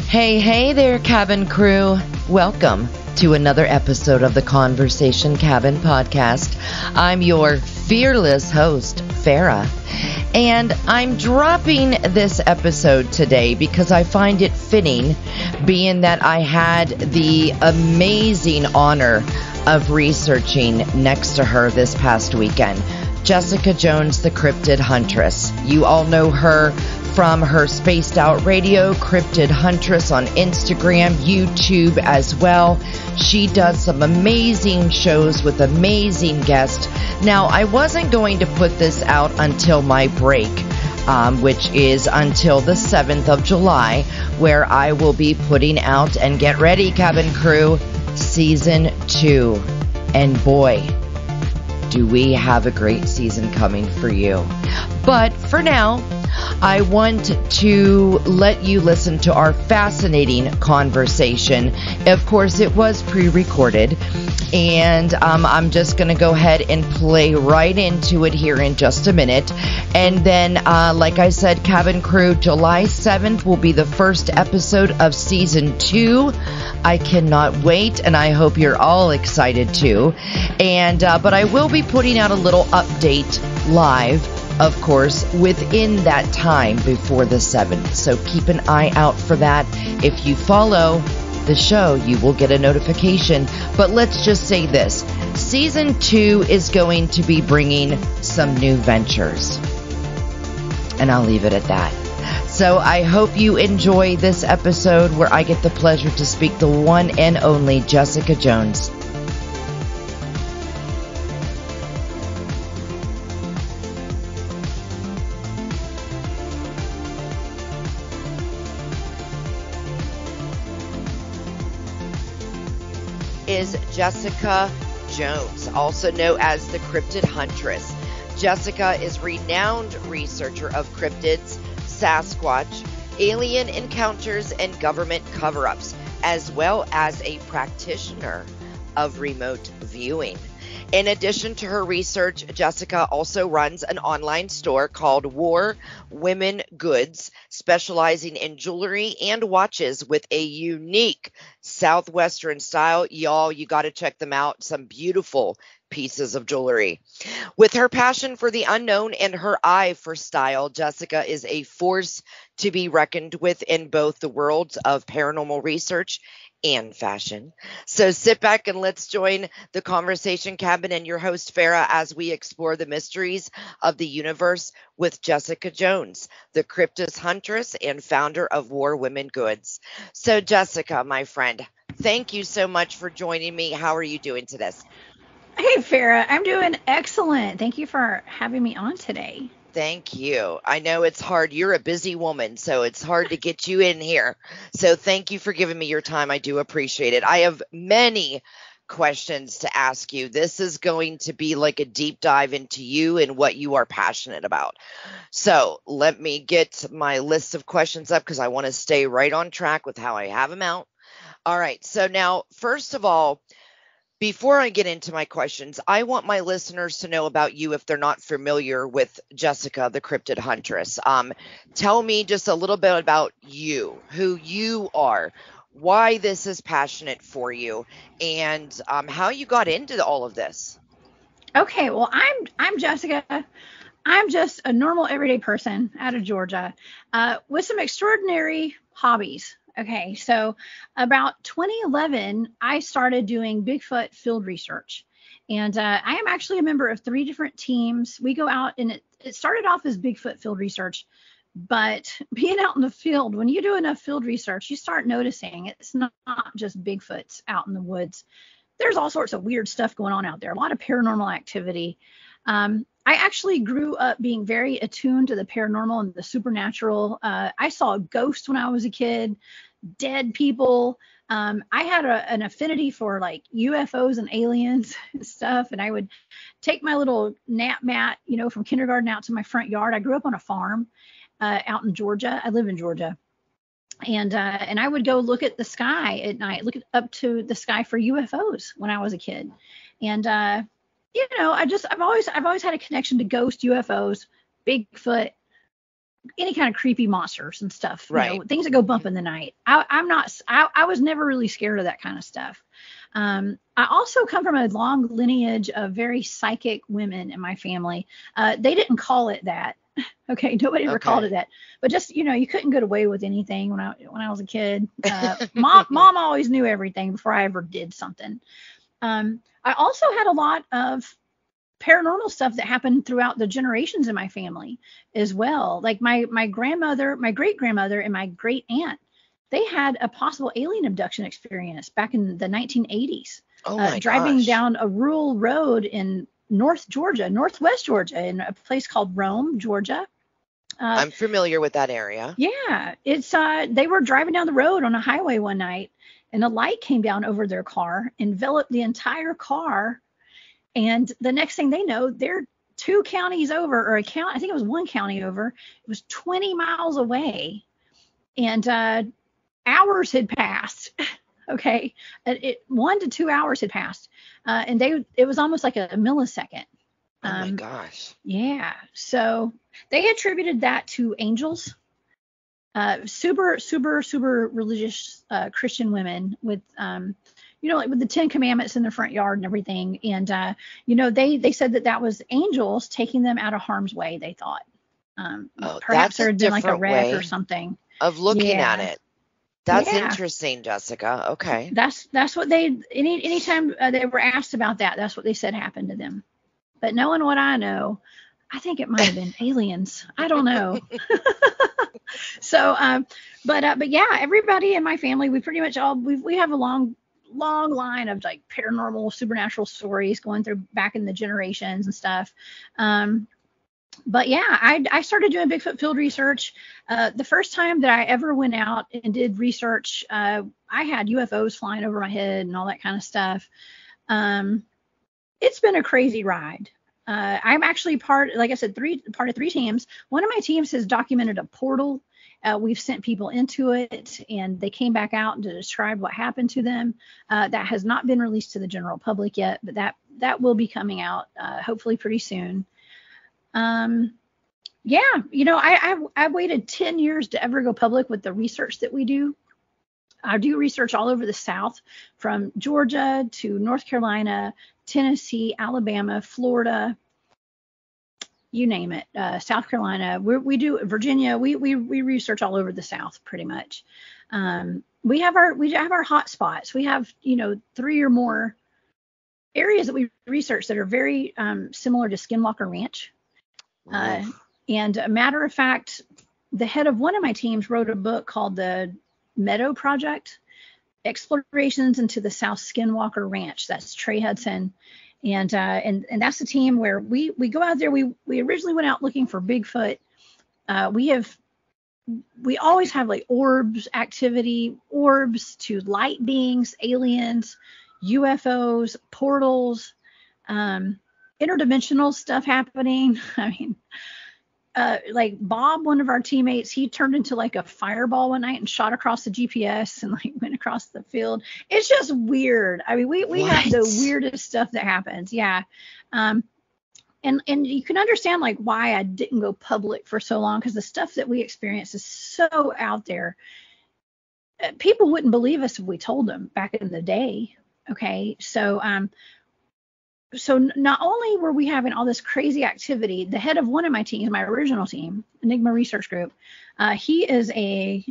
Hey, hey there, cabin crew. Welcome to another episode of the Conversation Cabin podcast. I'm your fearless host, Farah, and I'm dropping this episode today because I find it fitting, being that I had the amazing honor of researching next to her this past weekend. Jessica Jones, the Cryptid Huntress. You all know her from her Spaced Out Radio, Cryptid Huntress on Instagram, YouTube as well. She does some amazing shows with amazing guests. Now, I wasn't going to put this out until my break, which is until the 7th of July, where I will be putting out, and get ready, cabin crew, Season 2. And boy, do we have a great season coming for you. But for now, I want to let you listen to our fascinating conversation. Of course, it was pre-recorded, and I'm just going to go ahead and play right into it here in just a minute. And then, like I said, cabin crew, July 7th will be the first episode of Season 2. I cannot wait, and I hope you're all excited too. And but I will be putting out a little update live, of course, within that time before the 7th. So keep an eye out for that. If you follow the show, you will get a notification. But let's just say this. Season 2 is going to be bringing some new ventures. And I'll leave it at that. So I hope you enjoy this episode where I get the pleasure to speak the one and only Jessica Jones. Is Jessica Jones, also known as the Cryptid Huntress. Jessica is renowned researcher of cryptids, Sasquatch, alien encounters, and government cover-ups, as well as a practitioner of remote viewing. In addition to her research, Jessica also runs an online store called War Women Goods, specializing in jewelry and watches with a unique Southwestern style. Y'all, you got to check them out. Some beautiful pieces of jewelry. With her passion for the unknown and her eye for style, Jessica is a force to be reckoned with in both the worlds of paranormal research and fashion. So sit back and let's join the Conversation Cabin and your host Farah as we explore the mysteries of the universe with Jessica Jones, the Cryptid Huntress and founder of War Women Goods. So Jessica, my friend, thank you so much for joining me. How are you doing today? Hey Farah, I'm doing excellent. Thank you for having me on today. Thank you. I know it's hard. You're a busy woman, so it's hard to get you in here. So thank you for giving me your time. I do appreciate it. I have many questions to ask you. This is going to be like a deep dive into you and what you are passionate about. So let me get my list of questions up because I want to stay right on track with how I have them out. All right. So now, first of all, before I get into my questions, I want my listeners to know about you if they're not familiar with Jessica, the Cryptid Huntress. Tell me just a little bit about you, who you are, why this is passionate for you, and how you got into all of this. Okay, well, I'm Jessica. I'm just a normal everyday person out of Georgia with some extraordinary hobbies. Okay, so about 2011, I started doing Bigfoot field research. And I am actually a member of 3 different teams. We go out, and it started off as Bigfoot field research. But being out in the field, when you do enough field research, you start noticing it's not just Bigfoots out in the woods. There's all sorts of weird stuff going on out there, a lot of paranormal activity. I actually grew up being very attuned to the paranormal and the supernatural. I saw ghosts when I was a kid, dead people. I had an affinity for like UFOs and aliens and stuff. And I would take my little nap mat, from kindergarten out to my front yard. I grew up on a farm out in Georgia. I live in Georgia. And I would go look at the sky at night, look up to the sky for UFOs when I was a kid. And I've always had a connection to ghosts, UFOs, Bigfoot, any kind of creepy monsters and stuff, Right. things that go bump in the night. I was never really scared of that kind of stuff. I also come from a long lineage of very psychic women in my family. They didn't call it that. Okay, nobody ever called it that. But just, you couldn't get away with anything when I was a kid. Mom always knew everything before I ever did something. I also had a lot of paranormal stuff that happened throughout the generations in my family as well. Like my grandmother, my great grandmother, and my great aunt, they had a possible alien abduction experience back in the 1980s. Oh my driving gosh. down a rural road in northwest Georgia, in a place called Rome, Georgia. I'm familiar with that area. Yeah, it's they were driving down the road on a highway one night, and a light came down over their car, enveloped the entire car, and the next thing they know, they're 2 counties over, or I think it was 1 county over. It was 20 miles away, and hours had passed. Okay, 1 to 2 hours had passed, and it was almost like a millisecond. Oh my gosh. Yeah, so they attributed that to angels. Super religious Christian women with like with the 10 Commandments in their front yard and everything. And they said that was angels taking them out of harm's way, they thought. Perhaps there had been like a wreck or something. Of looking at it. That's Yeah. interesting, Jessica. Okay. That's what anytime they were asked about that, that's what they said happened to them. But knowing what I know, I think it might have been aliens. I don't know. So, but yeah, everybody in my family, we pretty much we have a long line of like paranormal, supernatural stories going through back in the generations and stuff. But yeah, I started doing Bigfoot field research. The first time that I ever went out and did research, I had UFOs flying over my head and all that kind of stuff. It's been a crazy ride. I'm actually part of 3 teams. One of my teams has documented a portal. We've sent people into it, and they came back out to describe what happened to them. That has not been released to the general public yet, but that will be coming out hopefully pretty soon. Yeah, I waited 10 years to ever go public with the research that we do. I do research all over the South, from Georgia to North Carolina, Tennessee, Alabama, Florida, you name it, South Carolina. We do Virginia. We research all over the South pretty much. We have our hot spots. We have 3 or more areas that we research that are very similar to Skinwalker Ranch. And a matter of fact, the head of one of my teams wrote a book called the Meadow Project, Explorations into the South Skinwalker Ranch. That's Trey Hudson. And that's the team where we go out there. We originally went out looking for Bigfoot. We always have like orbs to light beings, aliens, UFOs, portals, interdimensional stuff happening. I mean, like Bob, one of our teammates, he turned into like a fireball one night and shot across the GPS and like went across the field. It's just weird. I mean, we have the weirdest stuff that happens. Yeah. And you can understand like why I didn't go public for so long, because the stuff that we experience is so out there. People wouldn't believe us if we told them back in the day. Okay. So not only were we having all this crazy activity, the head of one of my teams, my original team, Enigma Research Group, he is a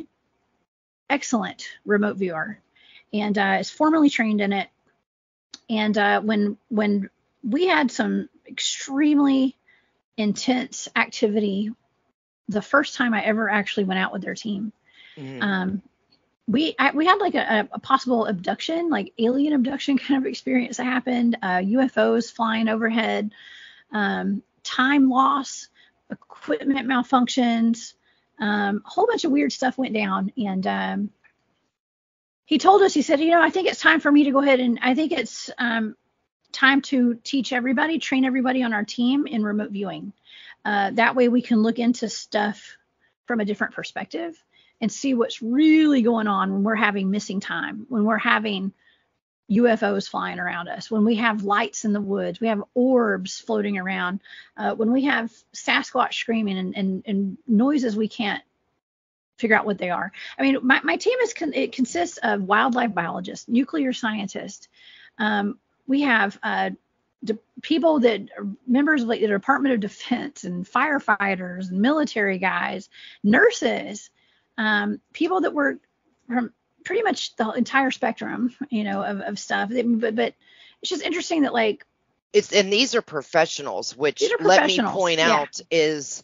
excellent remote viewer and is formally trained in it. And when we had some extremely intense activity, the first time I ever actually went out with their team, we had like a possible abduction, like alien abduction kind of experience that happened. UFOs flying overhead, time loss, equipment malfunctions, a whole bunch of weird stuff went down. And he told us, he said, I think it's time for me to go ahead, and I think it's time to train everybody on our team in remote viewing. That way we can look into stuff from a different perspective and see what's really going on when we're having missing time, when we're having UFOs flying around us, when we have lights in the woods, we have orbs floating around, when we have Sasquatch screaming and noises we can't figure out what they are. I mean, my team it consists of wildlife biologists, nuclear scientists. We have people that are members of like the Department of Defense and firefighters and military guys, nurses, people that work from pretty much the entire spectrum, of stuff. But it's just interesting that like and these are professionals, which let me point yeah. out is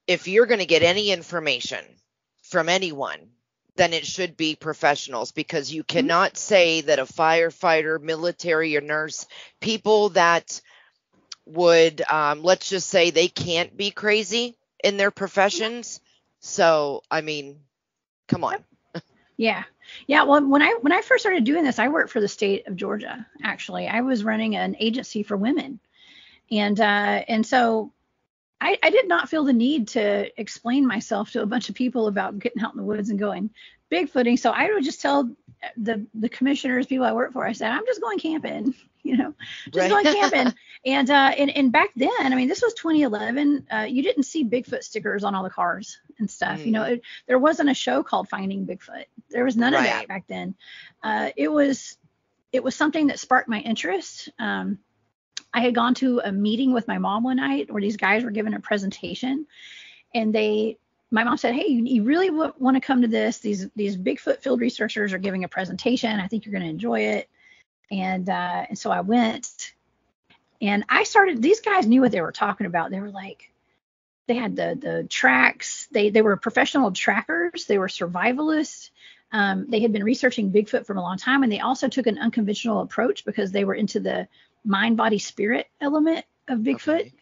if you're going to get any information from anyone, then it should be professionals, because you cannot say that a firefighter, military, or nurse, people that would, let's just say they can't be crazy in their professions. So, I mean, come on. Yeah. Yeah. Well, when I first started doing this, I worked for the state of Georgia. Actually, I was running an agency for women. And so I did not feel the need to explain myself to a bunch of people about getting out in the woods and going Bigfooting. So I would just tell the commissioners, people I work for, I said, I'm just going camping, going camping. And back then, I mean, this was 2011. You didn't see Bigfoot stickers on all the cars and stuff. There wasn't a show called Finding Bigfoot. There was none of that back then. It was something that sparked my interest. I had gone to a meeting with my mom one night where these guys were giving a presentation, and my mom said, hey, you really want to come to this. These Bigfoot field researchers are giving a presentation. I think you're going to enjoy it. And so I went, and these guys knew what they were talking about. They were like, they had the tracks. They were professional trackers. They were survivalists. They had been researching Bigfoot for a long time, and they also took an unconventional approach because they were into the mind, body, spirit element of Bigfoot.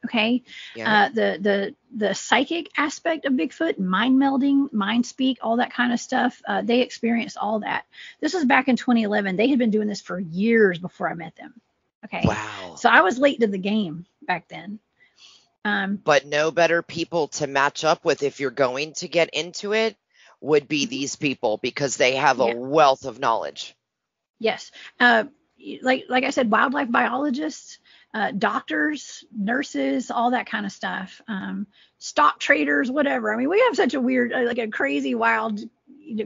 Okay. Yeah. The psychic aspect of Bigfoot, mind melding, mind speak, all that kind of stuff. They experienced all that. This was back in 2011. They had been doing this for years before I met them. Okay. Wow. So I was late to the game back then. But no better people to match up with if you're going to get into it would be these people, because they have a wealth of knowledge. Yes. Like I said, wildlife biologists, doctors, nurses, all that kind of stuff, stock traders, whatever. I mean, we have such a weird, like a crazy, wild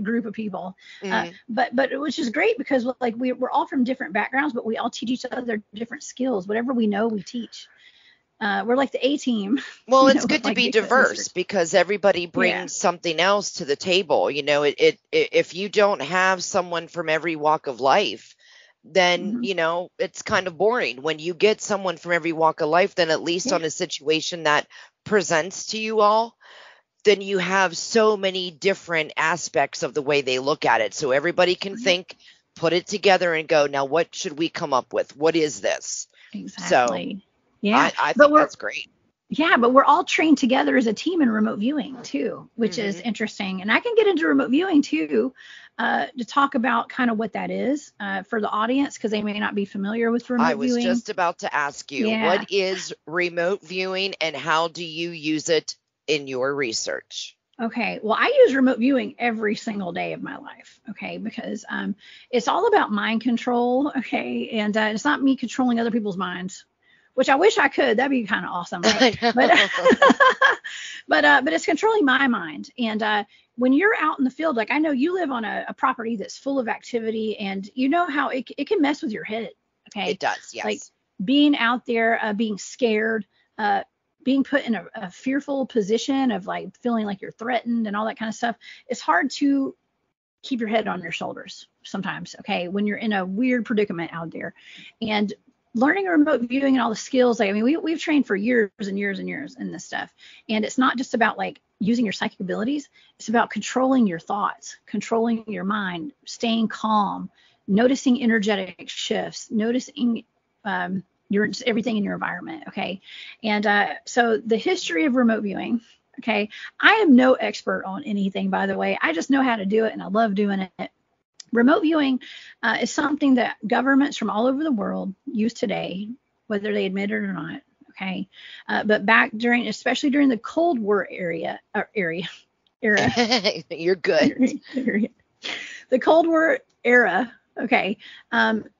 group of people, but which is great because like we're all from different backgrounds, but we all teach each other different skills. Whatever we know, we teach. We're like the A team. Well, it's good to be diverse because everybody brings something else to the table. If you don't have someone from every walk of life, then, it's kind of boring. When you get someone from every walk of life, then at least on a situation that presents to you all, then you have so many different aspects of the way they look at it. So everybody can think, put it together and go, now what should we come up with? What is this? Exactly. So yeah, I think that's great. Yeah, but we're all trained together as a team in remote viewing too, which is interesting. And I can get into remote viewing too, to talk about kind of what that is for the audience, because they may not be familiar with remote viewing. I was just about to ask you, what is remote viewing and how do you use it in your research? Okay, well, I use remote viewing every single day of my life, okay, because it's all about mind control, okay, and it's not me controlling other people's minds, which I wish I could. That'd be kind of awesome, right? But it's controlling my mind. And when you're out in the field, like I know you live on a property that's full of activity, and you know how it can mess with your head. Okay. It does, yes. Like being out there, being scared, being put in a fearful position of like feeling like you're threatened and all that kind of stuff. It's hard to keep your head on your shoulders sometimes. Okay. When you're in a weird predicament out there, and learning remote viewing and all the skills, like, I mean, we've trained for years and years and years in this stuff. And it's not just about like using your psychic abilities. It's about controlling your thoughts, controlling your mind, staying calm, noticing energetic shifts, noticing just everything in your environment. Okay. And so the history of remote viewing. Okay. I am no expert on anything, by the way. I just know how to do it, and I love doing it. Remote viewing is something that governments from all over the world use today, whether they admit it or not. Okay. But back especially during the Cold War era. You're good. The Cold War era. Okay.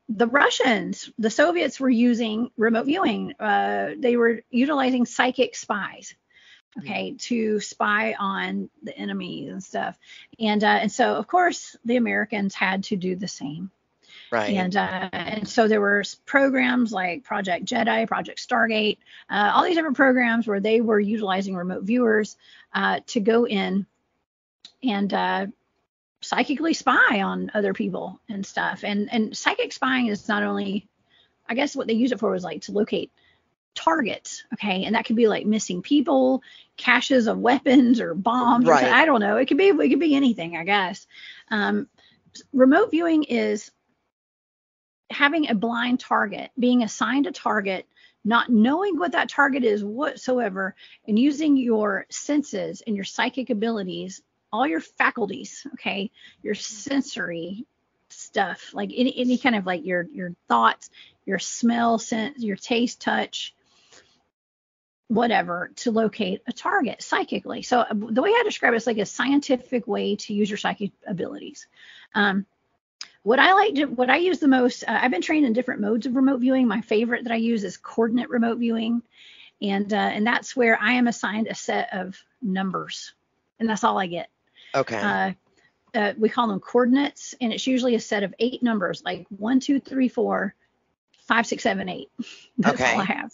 The Russians, the Soviets were using remote viewing. They were utilizing psychic spies, okay, to spy on the enemies and stuff. And so, of course, the Americans had to do the same. Right. And so there were programs like Project Jedi, Project Stargate, all these different programs where they were utilizing remote viewers to go in and psychically spy on other people and stuff. And psychic spying is not only, I guess what they use it for was like to locate targets, okay, and that could be like missing people, caches of weapons or bombs, Right. or I don't know. It could be anything, I guess. Remote viewing is having a blind target, being assigned a target, not knowing what that target is whatsoever, and using your senses and your psychic abilities, all your faculties, okay, your sensory stuff, like any kind of like your thoughts, your smell, sense, your taste, touch, whatever, to locate a target psychically. So the way I describe it is like a scientific way to use your psychic abilities. What I use the most, I've been trained in different modes of remote viewing. My favorite that I use is coordinate remote viewing. And that's where I am assigned a set of numbers, and that's all I get. Okay. We call them coordinates, and it's usually a set of 8 numbers, like 1, 2, 3, 4, 5, 6, 7, 8. That's all I have.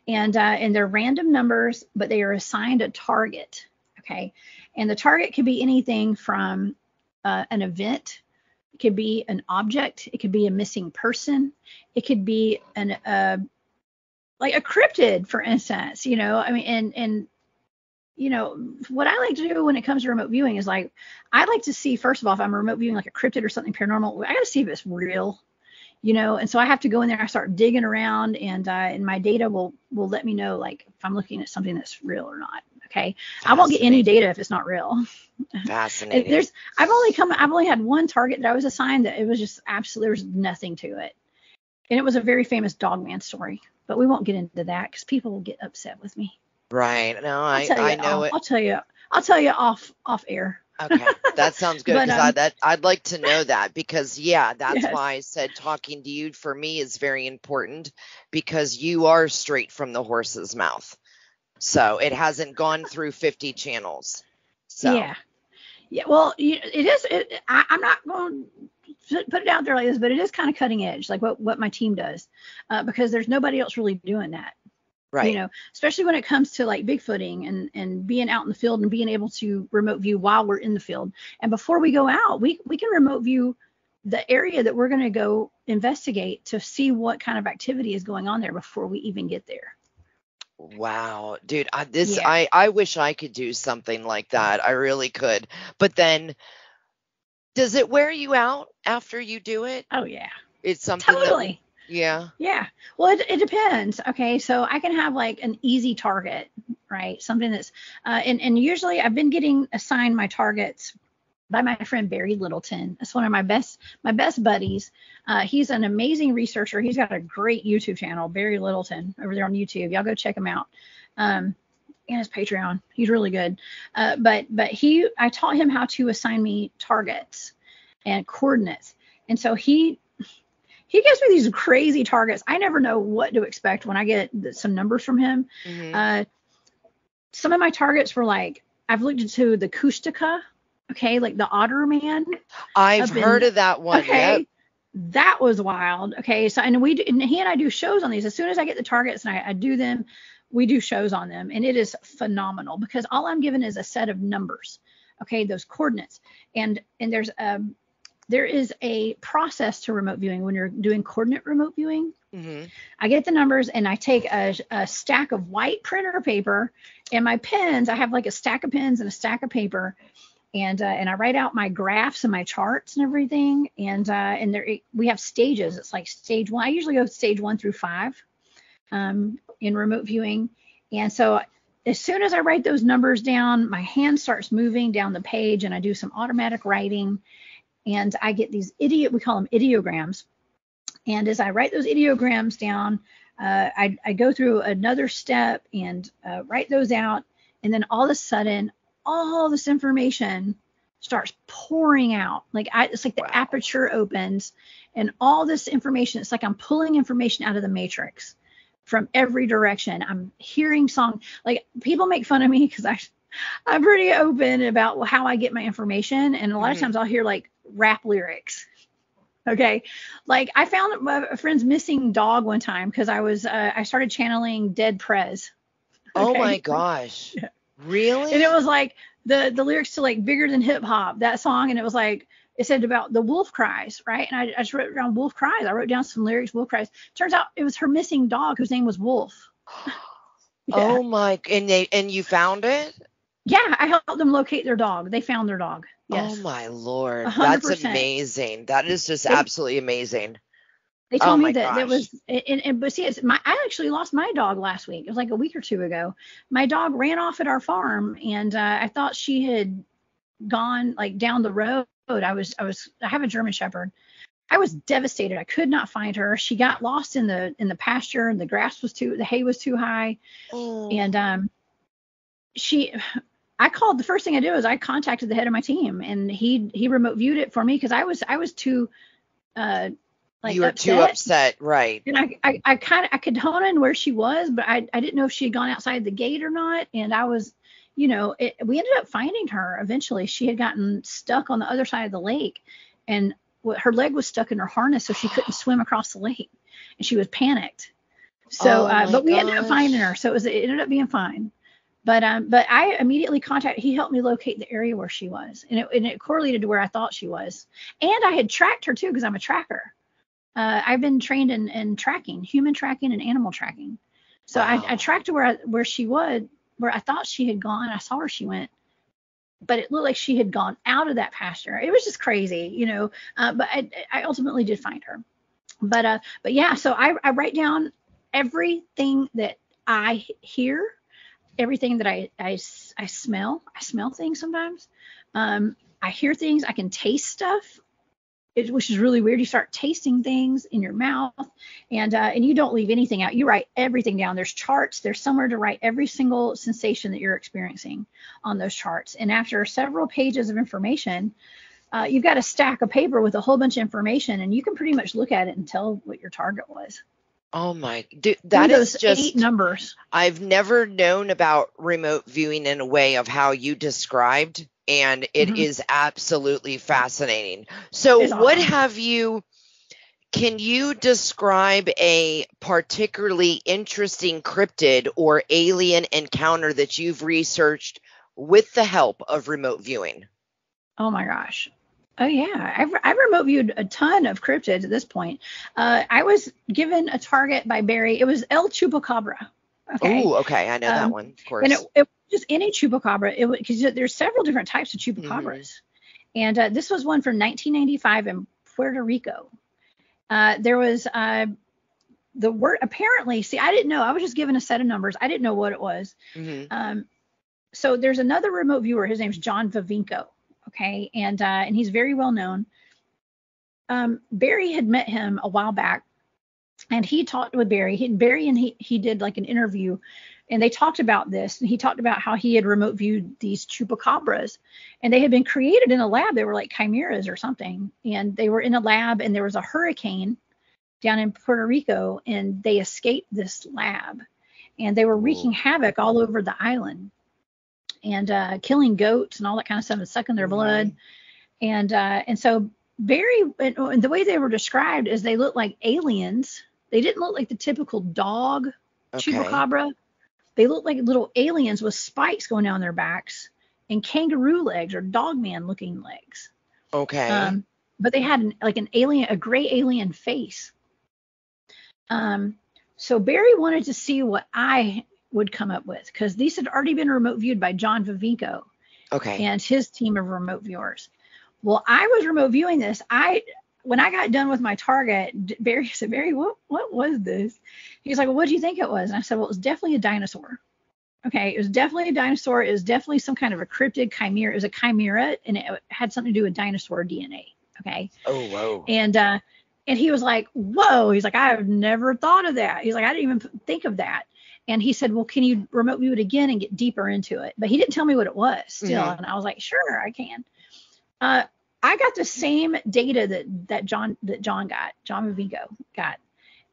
And they're random numbers, but they are assigned a target. Okay. And the target could be anything from an event. It could be an object. It could be a missing person. It could be like a cryptid, for instance. You know, I mean, and you know, what I like to do when it comes to remote viewing is like, I like to see, first of all, if I'm remote viewing like a cryptid or something paranormal, I got to see if it's real, you know. And so I have to go in there, I start digging around, and my data will let me know, like, if I'm looking at something that's real or not. Okay. I won't get any data if it's not real. Fascinating. I've only had one target that I was assigned that it was just absolutely, there was nothing to it. And it was a very famous dogman story, but we won't get into that because people will get upset with me. Right. No, I know it. I'll tell you off air. Okay, that sounds good, because I'd like to know that, because that's Yes. why I said talking to you for me is very important, because you are straight from the horse's mouth. So it hasn't gone through 50 channels. So Yeah. Well, it is. I'm not going to put it out there like this, but it is kind of cutting edge, like what my team does, because there's nobody else really doing that. Right. You know, especially when it comes to like Bigfooting and being out in the field and being able to remote view while we're in the field. And before we go out, we can remote view the area that we're going to go investigate to see what kind of activity is going on there before we even get there. Wow, dude, I wish I could do something like that. I really could. But then, does it wear you out after you do it? Oh yeah. It's something Totally. Yeah. Well, it depends. Okay. So I can have like an easy target, right? Something that's, and usually I've been getting assigned my targets by my friend Barry Littleton. That's one of my best buddies. He's an amazing researcher. He's got a great YouTube channel, Barry Littleton, over there on YouTube. Y'all go check him out. And his Patreon. He's really good. But I taught him how to assign me targets and coordinates. And so he gives me these crazy targets. I never know what to expect when I get some numbers from him. Mm-hmm. Some of my targets were like, I've looked into the Kustica, okay, like the otter man. I've heard of that one. Okay. Yep. That was wild. Okay. So, and he and I do shows on these. As soon as I get the targets and I do them, we do shows on them. And it is phenomenal because all I'm given is a set of numbers. Okay. Those coordinates. And there is a process to remote viewing when you're doing coordinate remote viewing. Mm-hmm. I get the numbers and I take a stack of white printer paper and my pens. I have like a stack of pens and a stack of paper, and I write out my graphs and my charts and everything. And we have stages. It's like stage 1. I usually go stage 1 through 5 in remote viewing. And so as soon as I write those numbers down, my hand starts moving down the page and I do some automatic writing. And I get these we call them ideograms. And as I write those ideograms down, I go through another step and write those out. And then all of a sudden, all this information starts pouring out. Like it's like the aperture opens and all this information, it's like I'm pulling information out of the matrix from every direction. I'm hearing song. Like people make fun of me because I'm pretty open about how I get my information. And a lot of times I'll hear like rap lyrics. Okay. Like I found a friend's missing dog one time because I started channeling Dead Prez. Okay? Oh my gosh. Yeah. Really? And it was like the lyrics to like Bigger Than Hip Hop, that song. And it was like, it said about the wolf cries, right? And I just wrote down wolf cries. I wrote down some lyrics, wolf cries. Turns out it was her missing dog whose name was Wolf. Yeah. Oh my, and you found it? Yeah, I helped them locate their dog. They found their dog. Yes. Oh my Lord. 100%. That's amazing. That is just absolutely amazing. They told me that was, but see, I actually lost my dog last week. It was like a week or two ago. My dog ran off at our farm, and I thought she had gone like down the road. I have a German Shepherd. I was devastated. I could not find her. She got lost in the pasture, and the hay was too high. Oh. And the first thing I did was I contacted the head of my team, and he remote viewed it for me because I was too you were too upset, right? And I could hone in where she was, but I didn't know if she had gone outside the gate or not. And I was, we ended up finding her eventually. She had gotten stuck on the other side of the lake, and her leg was stuck in her harness, so she couldn't swim across the lake, and she was panicked. So, but we ended up finding her, so it ended up being fine. But I immediately contacted. He helped me locate the area where she was, and it correlated to where I thought she was. And I had tracked her too because I'm a tracker. I've been trained in tracking, human tracking and animal tracking. So I tracked her where she was, where I thought she had gone. I saw where she went, but it looked like she had gone out of that pasture. It was just crazy, but I ultimately did find her. But yeah, so I write down everything that I hear, everything that I smell. I smell things sometimes. I hear things. I can taste stuff. Which is really weird. You start tasting things in your mouth, and you don't leave anything out. You write everything down. There's charts. There's somewhere to write every single sensation that you're experiencing on those charts. And after several pages of information, you've got a stack of paper with a whole bunch of information, and you can pretty much look at it and tell what your target was. Oh my, dude, that is just 8 numbers. I've never known about remote viewing in a way of how you described. And it is absolutely fascinating. So can you describe a particularly interesting cryptid or alien encounter that you've researched with the help of remote viewing? Oh my gosh. Oh yeah. I've remote viewed a ton of cryptids at this point. I was given a target by Barry. It was El Chupacabra. Okay. Oh, okay. I know that one, of course. And it just any chupacabra, because there's several different types of chupacabras. And this was one from 1995 in Puerto Rico. There was the word, apparently, see, I didn't know. I was just given a set of numbers. I didn't know what it was. So there's another remote viewer. His name's John Vavinko. Okay. And he's very well known. Barry had met him a while back, and he talked with Barry. He did like an interview, and they talked about this, and he talked about how he had remote viewed these chupacabras, and they had been created in a lab. They were like chimeras or something, and they were in a lab, and there was a hurricane down in Puerto Rico, and they escaped this lab, and they were wreaking havoc all over the island, and killing goats and all that kind of stuff, and sucking their blood. And so Barry, and the way they were described is they looked like aliens. They didn't look like the typical dog chupacabra. They looked like little aliens with spikes going down their backs and kangaroo legs or dogman looking legs. Okay. But they had a gray alien face. So Barry wanted to see what I would come up with, because these had already been remote viewed by John Vavinko. Okay. And his team of remote viewers. Well, I was remote viewing this. When I got done with my target, Barry said, "Barry, what was this?" He's like, "Well, what do you think it was?" And I said, "Well, it was definitely a dinosaur." Okay, it was definitely a dinosaur. It was definitely some kind of a cryptid chimera. It was a chimera, and it had something to do with dinosaur DNA. Okay. Oh, whoa. And he was like, "Whoa." He's like, "I've never thought of that." He's like, "I didn't even think of that." And he said, "Well, can you remote view it again and get deeper into it?" But he didn't tell me what it was still. And I was like, "Sure, I can." I got the same data that John Vigo got.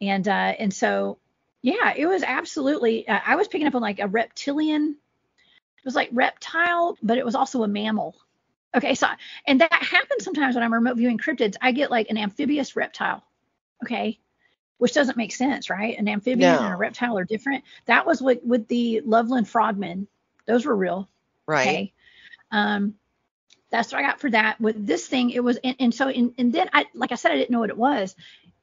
And so, yeah, it was absolutely, I was picking up on like a reptilian. It was like reptile, but it was also a mammal. Okay, so, and that happens sometimes when I'm remote viewing cryptids. I get like an amphibious reptile, okay, which doesn't make sense, right? An amphibian and a No. reptile are different. That was with the Loveland frogmen. Those were real. Right. Okay. That's what I got for that. With this thing, it was, and then like I said, I didn't know what it was.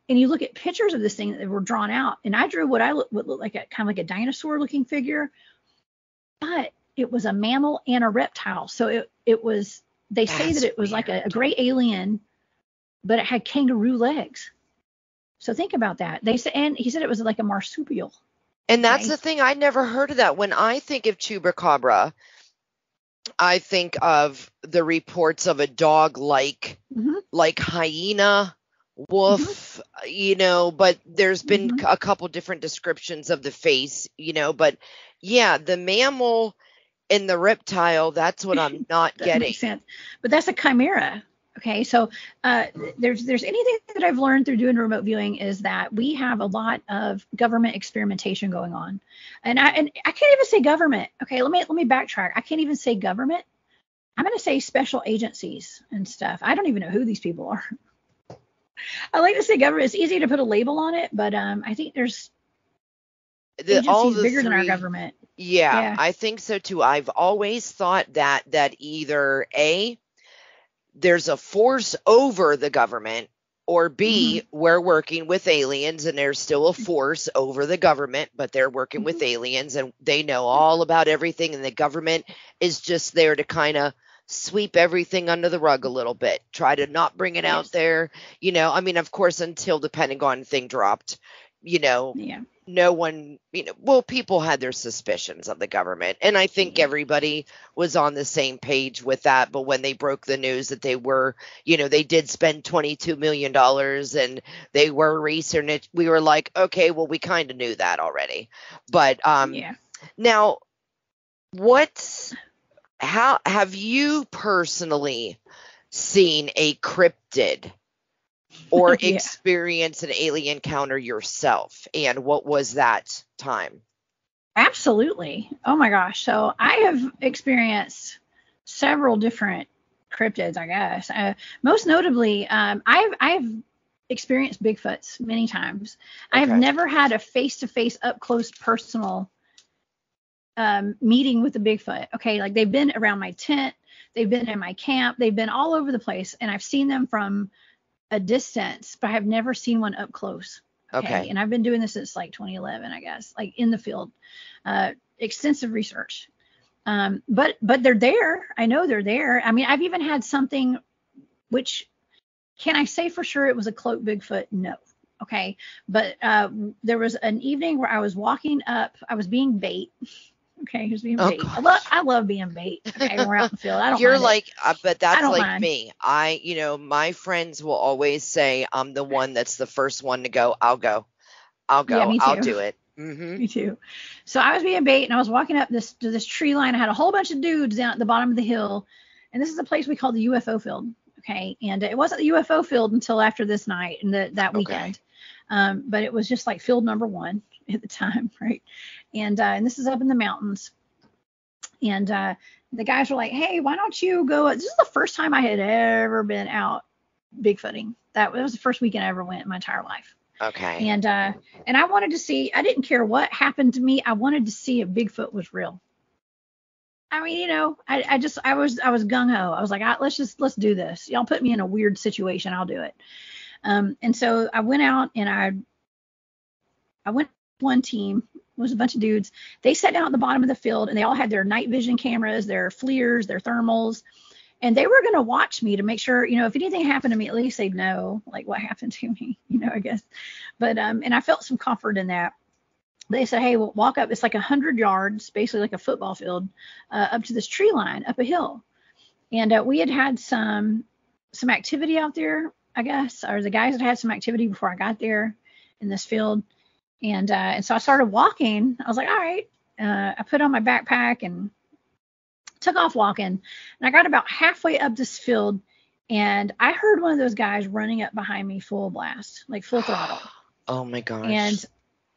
And you look at pictures of this thing that were drawn out, and I drew what would look like kind of like a dinosaur looking figure, but it was a mammal and a reptile. So it was, they say that it was like a gray alien, but it had kangaroo legs. So think about that. They said, and he said it was like a marsupial. And that's the thing. I never heard of that. When I think of chupacabra, I think of the reports of a dog like hyena, wolf, but there's been a couple different descriptions of the face, but yeah, the mammal and the reptile, that's what I'm not getting. Makes sense. But that's a chimera. Okay, so there's anything that I've learned through doing remote viewing is that we have a lot of government experimentation going on, and I can't even say government. Okay, let me backtrack. I can't even say government. I'm going to say special agencies and stuff. I don't even know who these people are. I like to say government. It's easy to put a label on it, but I think there's agencies bigger than our government. Yeah, I think so too. I've always thought that either A, there's a force over the government, or B, we're working with aliens and there's still a force over the government, but they're working with aliens and they know all about everything, and the government is just there to kind of sweep everything under the rug a little bit, try to not bring it out there. I mean, of course, until the Pentagon thing dropped, no one, people had their suspicions of the government. And I think everybody was on the same page with that. But when they broke the news that they were, they did spend $22 million and they were researching it, we were like, okay, well, we kind of knew that already. But now, how have you personally seen a cryptid or experience an alien encounter yourself? And what was that time? Absolutely. Oh my gosh. So I have experienced several different cryptids, I guess. Most notably, I've experienced Bigfoots many times. Okay. I've never had a face-to-face, up-close, personal meeting with a Bigfoot. Okay, like they've been around my tent, they've been in my camp, they've been all over the place, and I've seen them from a distance, but I've never seen one up close. Okay. And I've been doing this since like 2011, I guess, like in the field, extensive research. But they're there. I know they're there. I mean, I've even had something, which, can I say for sure it was a cloaked Bigfoot? No. Okay. But there was an evening where I was walking up, I was being bait. Okay, he was being bait. I love being bait. Okay, when we're out in the field. I don't You're mind like, but that's like mind. Me. My friends will always say I'm the one that's the first one to go. I'll go. Yeah, me too. I'll do it. Me too. So I was being bait, and I was walking up this tree line. I had a whole bunch of dudes down at the bottom of the hill, and this is a place we call the UFO field. Okay, and it wasn't the UFO field until after this night and that weekend. But it was just like field number 1 at the time, right? And this is up in the mountains. And the guys were like, hey, why don't you go? This is the first time I had ever been out Bigfooting. That was the first weekend I ever went in my entire life. Okay. And I wanted to see, I didn't care what happened to me. I wanted to see if Bigfoot was real. I mean, I was gung ho. I was like, let's do this. Y'all put me in a weird situation. I'll do it. And so I went out and I went with one team. It was a bunch of dudes. They sat down at the bottom of the field and they all had their night vision cameras, their FLIRs, their thermals, and they were going to watch me to make sure, if anything happened to me, at least they'd know like what happened to me, I guess. But, and I felt some comfort in that. They said, hey, we'll walk up. It's like 100 yards, basically like a football field, up to this tree line, up a hill. And we had some activity out there, I guess, or the guys had some activity before I got there in this field. And so I started walking. I was like, all right. I put on my backpack and took off walking. And I got about halfway up this field, And I heard one of those guys running up behind me full blast, like full throttle. Oh my gosh. And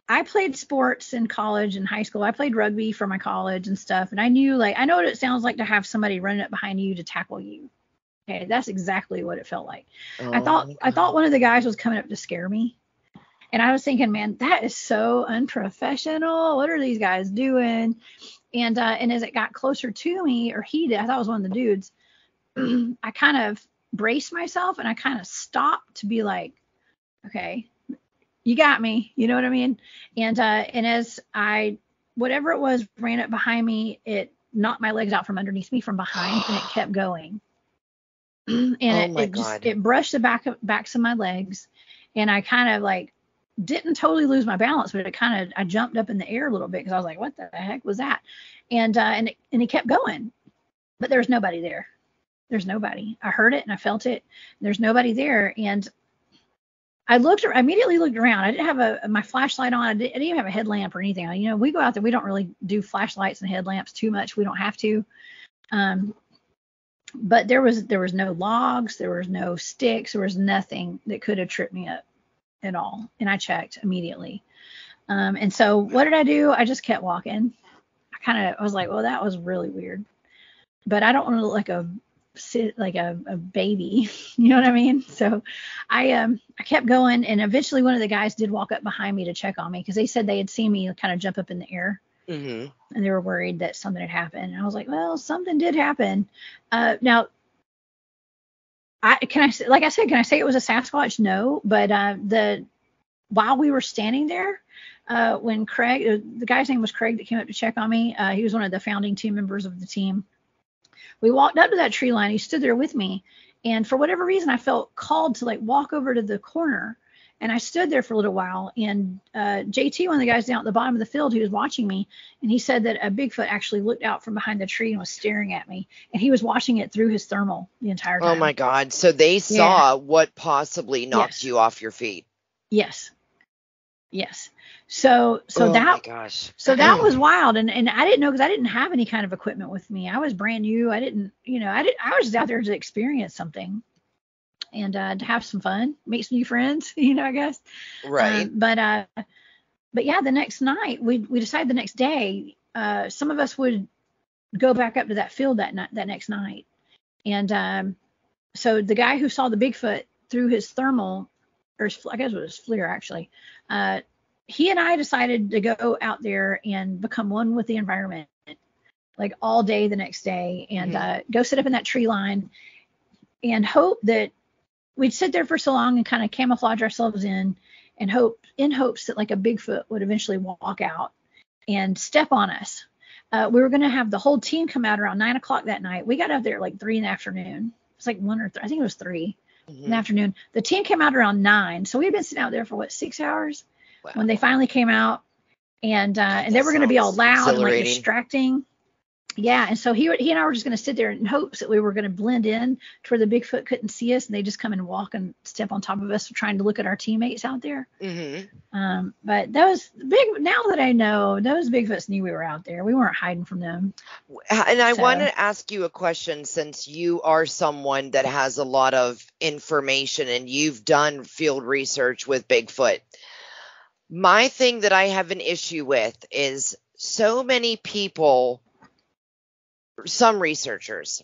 I played sports in college and high school. I played rugby for my college and stuff. And I knew, like, I know what it sounds like to have somebody running up behind you to tackle you. Okay, that's exactly what it felt like. Oh I thought one of the guys was coming up to scare me. And I was thinking, man, that is so unprofessional. What are these guys doing? And as it got closer to me, or he did, I thought it was one of the dudes, I kind of braced myself and I kind of stopped to be like, okay, you got me. You know what I mean? And as whatever it was ran up behind me, it knocked my legs out from underneath me from behind and it kept going. And it brushed the backs of my legs. And I kind of like didn't totally lose my balance, but I jumped up in the air a little bit because I was like, what the heck was that? And it kept going, but there was nobody there. There's nobody. I heard it and I felt it. There's nobody there. And I immediately looked around. I didn't have my flashlight on. I didn't even have a headlamp or anything. You know, we go out there. We don't really do flashlights and headlamps too much. We don't have to. But there was no logs. There was no sticks. There was nothing that could have tripped me up at all. And I checked immediately. And so what did I do? I just kept walking. I was like, well, that was really weird. But I don't want to look like a baby, you know what I mean? So I kept going, and eventually one of the guys did walk up behind me to check on me because they said they had seen me kind of jump up in the air. Mm-hmm. And they were worried that something had happened. And I was like, well, something did happen. Now, can I say it was a Sasquatch? No, but while we were standing there, when Craig, the guy's name was Craig that came up to check on me, he was one of the founding team members of the team. We walked up to that tree line. He stood there with me. And for whatever reason, I felt called to like walk over to the corner. And I stood there for a little while. And JT, one of the guys down at the bottom of the field, he was watching me. And he said that a Bigfoot actually looked out from behind the tree and was staring at me. And he was watching it through his thermal the entire time. Oh, my God. So they saw what possibly knocked you off your feet. Yes. So my gosh. So that was wild. And I didn't know because I didn't have any kind of equipment with me. I was brand new. I was just out there to experience something and to have some fun, make some new friends, I guess. Right. But yeah, the next night we decided the next day, some of us would go back up to that field that next night. And so the guy who saw the Bigfoot through his thermal, or I guess it was FLIR actually, he and I decided to go out there and become one with the environment, like all day the next day, and go sit up in that tree line and hope that we'd sit there for so long and kind of camouflage ourselves in hopes that like a Bigfoot would eventually walk out and step on us. We were going to have the whole team come out around 9:00 that night. We got out there at like 3 p.m. It's like 1 or 3, I think it was 3 in the afternoon. The team came out around 9. So we'd been sitting out there for 6 hours. Wow. When they finally came out, and they were going to be all loud and like distracting. Yeah. And so he and I were just going to sit there in hopes that we were going to blend in to where the Bigfoot couldn't see us and they just come and walk and step on top of us trying to look at our teammates out there. Mm-hmm. But now that I know, those Bigfoots knew we were out there. We weren't hiding from them. And I want to ask you a question, since you are someone that has a lot of information and you've done field research with Bigfoot. My thing that I have an issue with is so many people, some researchers,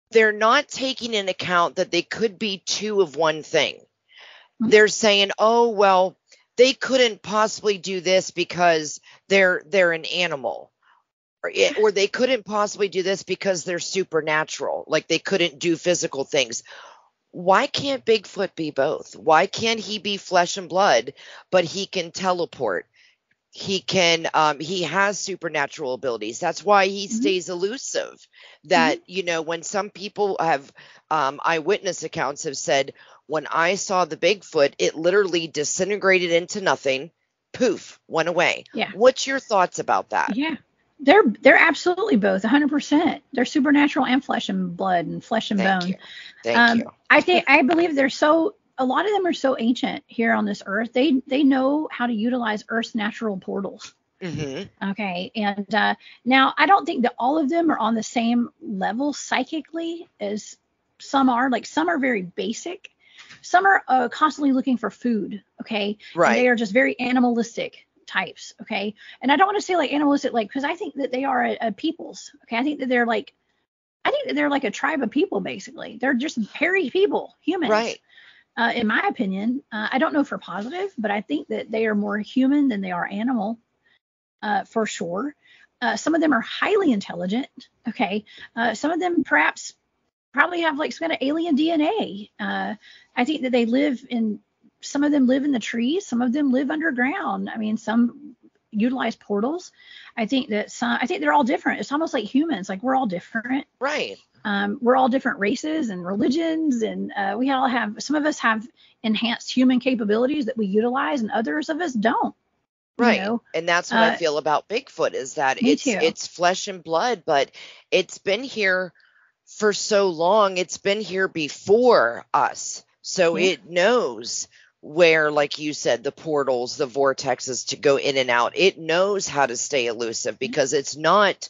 they're not taking into account that they could be two of one thing. Mm-hmm. They're saying, oh, well, they couldn't possibly do this because they're an animal, or they couldn't possibly do this because they're supernatural, like they couldn't do physical things. Why can't Bigfoot be both? Why can't he be flesh and blood, but he can teleport? He has supernatural abilities. That's why he stays elusive. That, when some people have eyewitness accounts have said, when I saw the Bigfoot, it literally disintegrated into nothing, poof, went away. Yeah. What's your thoughts about that? Yeah. They're absolutely both, 100%. They're supernatural and flesh and blood and flesh and bone. Thank you. I believe a lot of them are so ancient here on this earth. They know how to utilize Earth's natural portals. Mm-hmm. Okay. And now I don't think that all of them are on the same level psychically as some are very basic. Some are constantly looking for food. Okay. Right. And they are just very animalistic types. Okay. And I don't want to say like animalistic, like, because I think that they are a peoples. Okay. I think that they're like a tribe of people, basically. They're just hairy people, humans. Right. In my opinion, I don't know for positive, but I think that they are more human than they are animal, for sure. Some of them are highly intelligent. Okay. Some of them probably have like some kind of alien DNA. I think that some of them live in the trees. Some of them live underground. I mean, some utilize portals. I think they're all different. It's almost like humans. Like, we're all different. Right. We're all different races and religions, and some of us have enhanced human capabilities that we utilize, and others of us don't. Right. You know? And that's what I feel about Bigfoot, is that it's flesh and blood, but it's been here for so long. It's been here before us. So it knows where, like you said, the portals, the vortexes to go in and out. It knows how to stay elusive, because it's not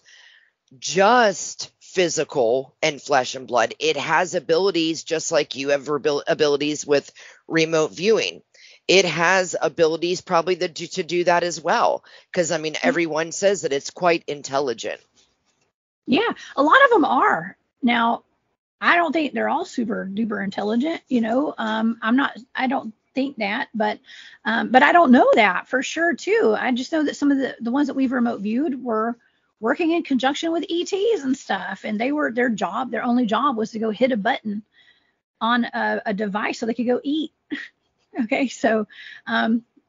just physical and flesh and blood. It has abilities, just like you have abilities with remote viewing. It has abilities probably to do that as well, because I mean, everyone says that it's quite intelligent. Yeah, a lot of them are. Now, I don't think they're all super duper intelligent, you know. I don't think that, but I don't know that for sure too. I just know that some of the ones that we've remote viewed were working in conjunction with ETs and stuff, and their only job was to go hit a button on a device so they could go eat. Okay, so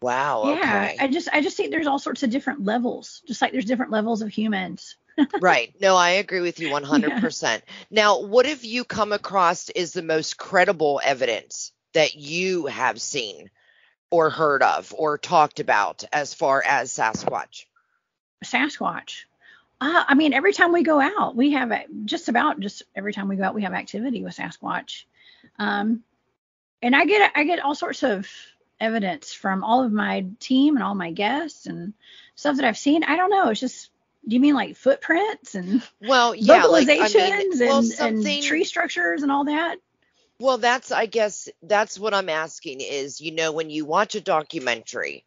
wow. Yeah, okay. I just think there's all sorts of different levels, just like there's different levels of humans. Right. No, I agree with you 100%. Yeah. Now, what have you come across is the most credible evidence that you have seen or heard of or talked about as far as Sasquatch? Sasquatch. I mean, every time we go out, we have just every time we go out, we have activity with Sasquatch. And I get all sorts of evidence from all of my team and all my guests and stuff that I've seen. I don't know. It's just, do you mean like footprints and vocalizations and tree structures and all that? Well, I guess that's what I'm asking is, you know, when you watch a documentary,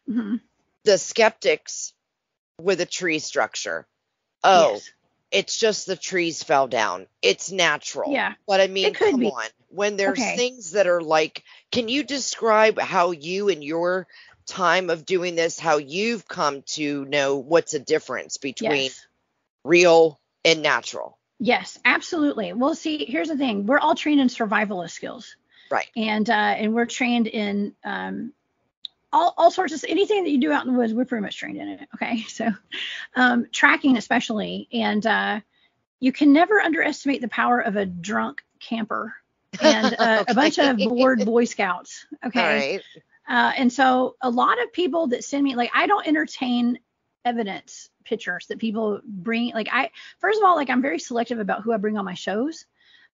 the skeptics with a tree structure, it's just the trees fell down. It's natural. Yeah. But I mean, come on. When there's things that are like, can you describe how you in your time of doing this, how you've come to know what's a difference between real and natural? Yes, absolutely. Well, see, here's the thing. We're all trained in survivalist skills. Right. And we're trained in all sorts of anything that you do out in the woods, we're pretty much trained in it. Okay. So tracking especially. And you can never underestimate the power of a drunk camper and a bunch of bored Boy Scouts. Okay. All right. And so a lot of people that send me, like, I don't entertain evidence pictures that people bring. Like, first of all, like, I'm very selective about who I bring on my shows,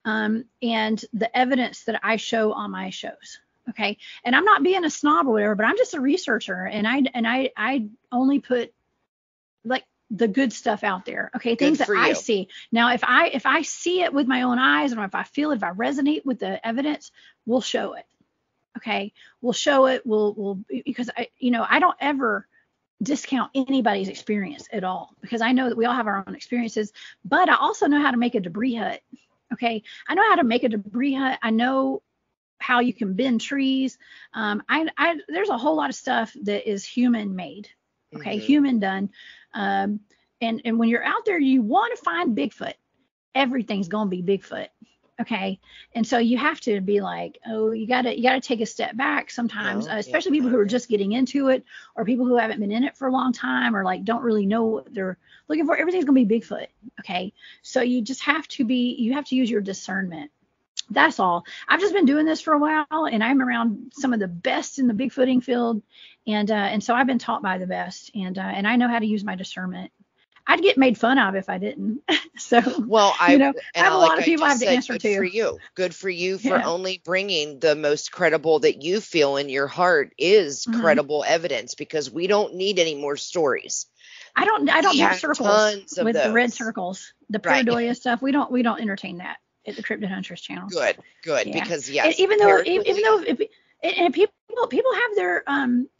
and the evidence that I show on my shows. Okay. And I'm not being a snob or whatever, but I'm just a researcher, and I only put like the good stuff out there. Okay. Things that I see. Now, if I see it with my own eyes, and if I feel it, if I resonate with the evidence, we'll show it. Okay. We'll show it. We'll because I don't ever discount anybody's experience at all, because I know that we all have our own experiences, but I also know how to make a debris hut. Okay. I know how to make a debris hut. I know how you can bend trees. There's a whole lot of stuff that is human made. Okay. Human done. And when you're out there, you want to find Bigfoot. Everything's going to be Bigfoot. Okay. And so you have to be like, oh, you gotta take a step back sometimes, especially people who are just getting into it, or people who haven't been in it for a long time, or like don't really know what they're looking for. Everything's going to be Bigfoot. Okay. So you just have to use your discernment. That's all. I've just been doing this for a while, and I'm around some of the best in the Bigfooting field. And so I've been taught by the best, and I know how to use my discernment. I'd get made fun of if I didn't. So, I have a lot of people I have to answer to. Good for you for only bringing the most credible that you feel in your heart is credible evidence, because we don't need any more stories. I don't do circles with the red circles, the pareidolia stuff. We don't entertain that. at the Cryptid Huntress channel. Good, Yeah. because yes, and even though people have their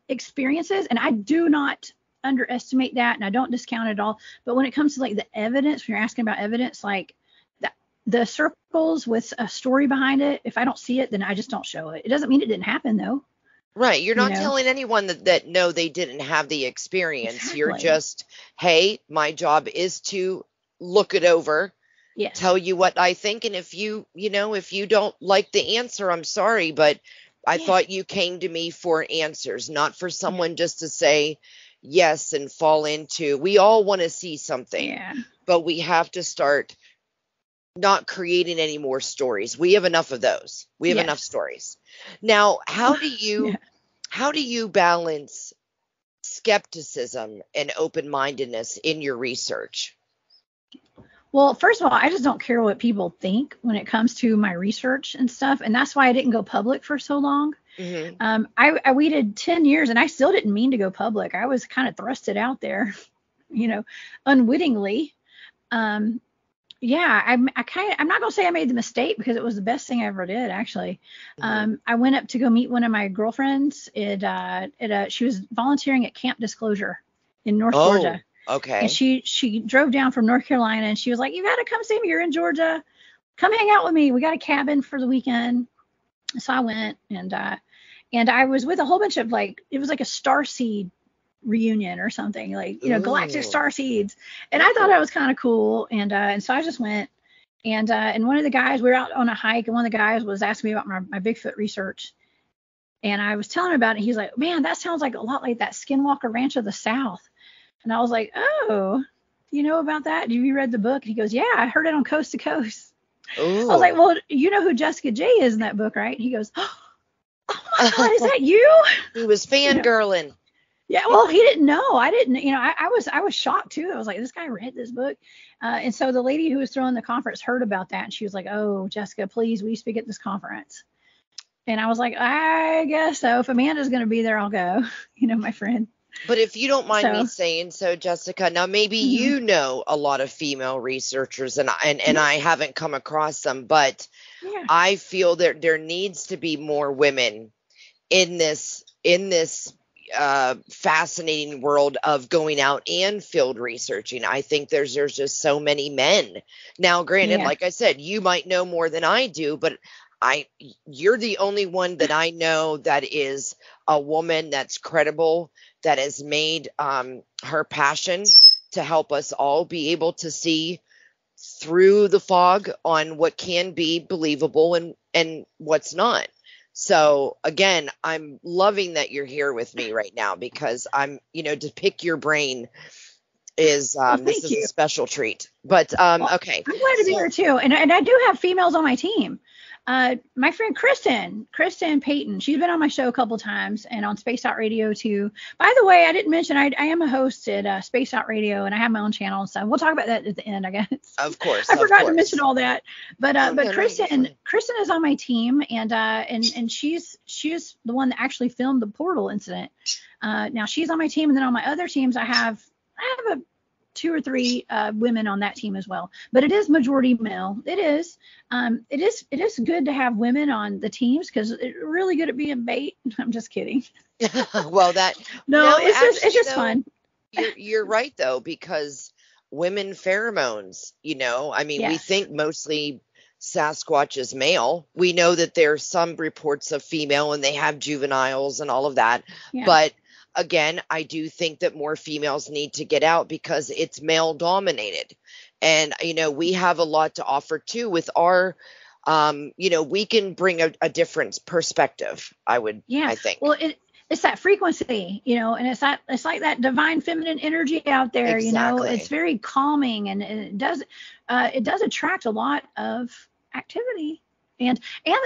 experiences, and I do not underestimate that, and I don't discount it at all. But when it comes to like the evidence, when you're asking about evidence, like the circles with a story behind it, if I don't see it, then I just don't show it. It doesn't mean it didn't happen though. Right. You're not telling anyone that no, they didn't have the experience. Exactly. You're just, hey, my job is to look it over, Yes. tell you what I think. And if you don't like the answer, I'm sorry, but I thought you came to me for answers, not for someone just to say yes and fall into. We all want to see something, but we have to start not creating any more stories. We have enough of those. We have enough stories. Now, how do you balance skepticism and open-mindedness in your research? Well, first of all, I just don't care what people think when it comes to my research and stuff. And that's why I didn't go public for so long. Mm-hmm. I waited 10 years and I still didn't mean to go public. I was kind of thrusted out there, unwittingly. I'm not going to say I made the mistake because it was the best thing I ever did, actually. Mm-hmm. I went up to go meet one of my girlfriends. She was volunteering at Camp Disclosure in North Georgia. Okay. And she drove down from North Carolina, and she was like, you got to come see me. You're in Georgia. Come hang out with me. We got a cabin for the weekend. So I went, and I was with a whole bunch of it was like a starseed reunion or something, galactic starseeds. And I thought that was kind of cool. And so I just went, and one of the guys, we were out on a hike, and one of the guys was asking me about my Bigfoot research. And I was telling him about it. He's like, man, that sounds like a lot like that Skinwalker Ranch of the South. And I was like, oh, you know about that? Have you read the book? And he goes, yeah, I heard it on Coast to Coast. Ooh. I was like, well, you know who Jessica J is in that book, right? And he goes, oh my God, is that you? He was fangirling. Yeah, well, he didn't know. I didn't, I was shocked too. I was like, this guy read this book. And so the lady who was throwing the conference heard about that. And she was like, oh, Jessica, please, will you speak at this conference? And I was like, I guess so. If Amanda's going to be there, I'll go, my friend. But if you don't mind me saying so, Jessica, now maybe you know a lot of female researchers, and I haven't come across them, but I feel that there needs to be more women in this fascinating world of going out and field researching. I think there's just so many men. Now, granted, like I said, you might know more than I do, but you're the only one that I know that is a woman that's credible, that has made her passion to help us all be able to see through the fog on what can be believable and what's not. So again, I'm loving that you're here with me right now, because I'm, to pick your brain is this is a special treat. But okay. I'm glad to be here too. And I do have females on my team. My friend Kristen Payton, she's been on my show a couple times and on Space Out Radio too. By the way, I didn't mention I am a host at Space Out Radio, and I have my own channel, so we'll talk about that at the end, I guess. Of course. I forgot to mention all that. But Kristen is on my team, and she's the one that actually filmed the portal incident. Now she's on my team, and then on my other teams I have a 2 or 3 women on that team as well, but it is majority male. It is good to have women on the teams, because it's really good at being bait. I'm just kidding. Well, it's just fun. You're right though, because women pheromones, we think mostly Sasquatch is male. We know that there's some reports of female, and they have juveniles and all of that, but again, I do think that more females need to get out, because it's male dominated. And, we have a lot to offer too with our, we can bring a different perspective, I think. Well, it's that frequency, and it's like that divine feminine energy out there, Exactly. It's very calming, and it does attract a lot of activity. And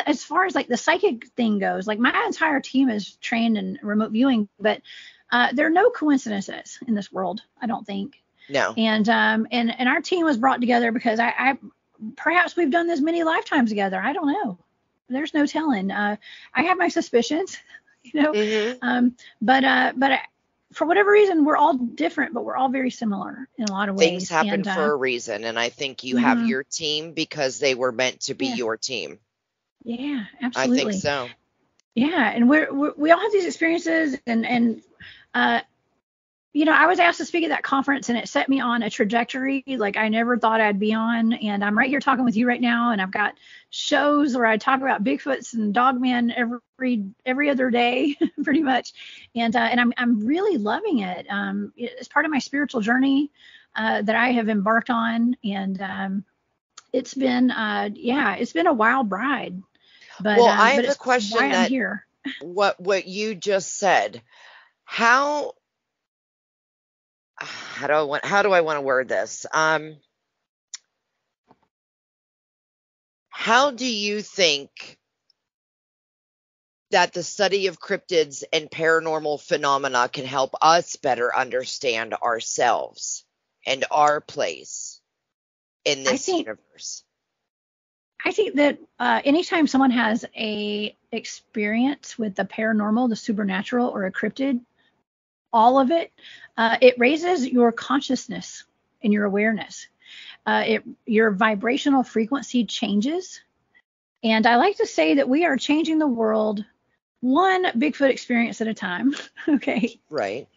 as far as like the psychic thing goes, like my entire team is trained in remote viewing, but there are no coincidences in this world, I don't think. No. And our team was brought together because I perhaps we've done this many lifetimes together. I don't know. There's no telling. I have my suspicions, Mm-hmm. But for whatever reason, we're all different, but we're all very similar in a lot of Things ways. happen And for a reason. And I think you have your team because they were meant to be yeah, your team. yeah, I think absolutely. so. Yeah, and we all have these experiences, and I was asked to speak at that conference, and it set me on a trajectory like I never thought I'd be on. And I'm right here talking with you right now, and I've got shows where I talk about Bigfoots and Dogman every other day, pretty much. And I'm really loving it. It's part of my spiritual journey that I have embarked on, and it's been it's been a wild ride. But Well, I but have a it's why question I'm that here. what you just said. How do I want to word this? How do you think that the study of cryptids and paranormal phenomena can help us better understand ourselves and our place in this universe? I think that anytime someone has a experience with the paranormal, the supernatural, or a cryptid, all of it, it raises your consciousness and your awareness. Your vibrational frequency changes. And I like to say that we are changing the world one Bigfoot experience at a time. Okay. Right.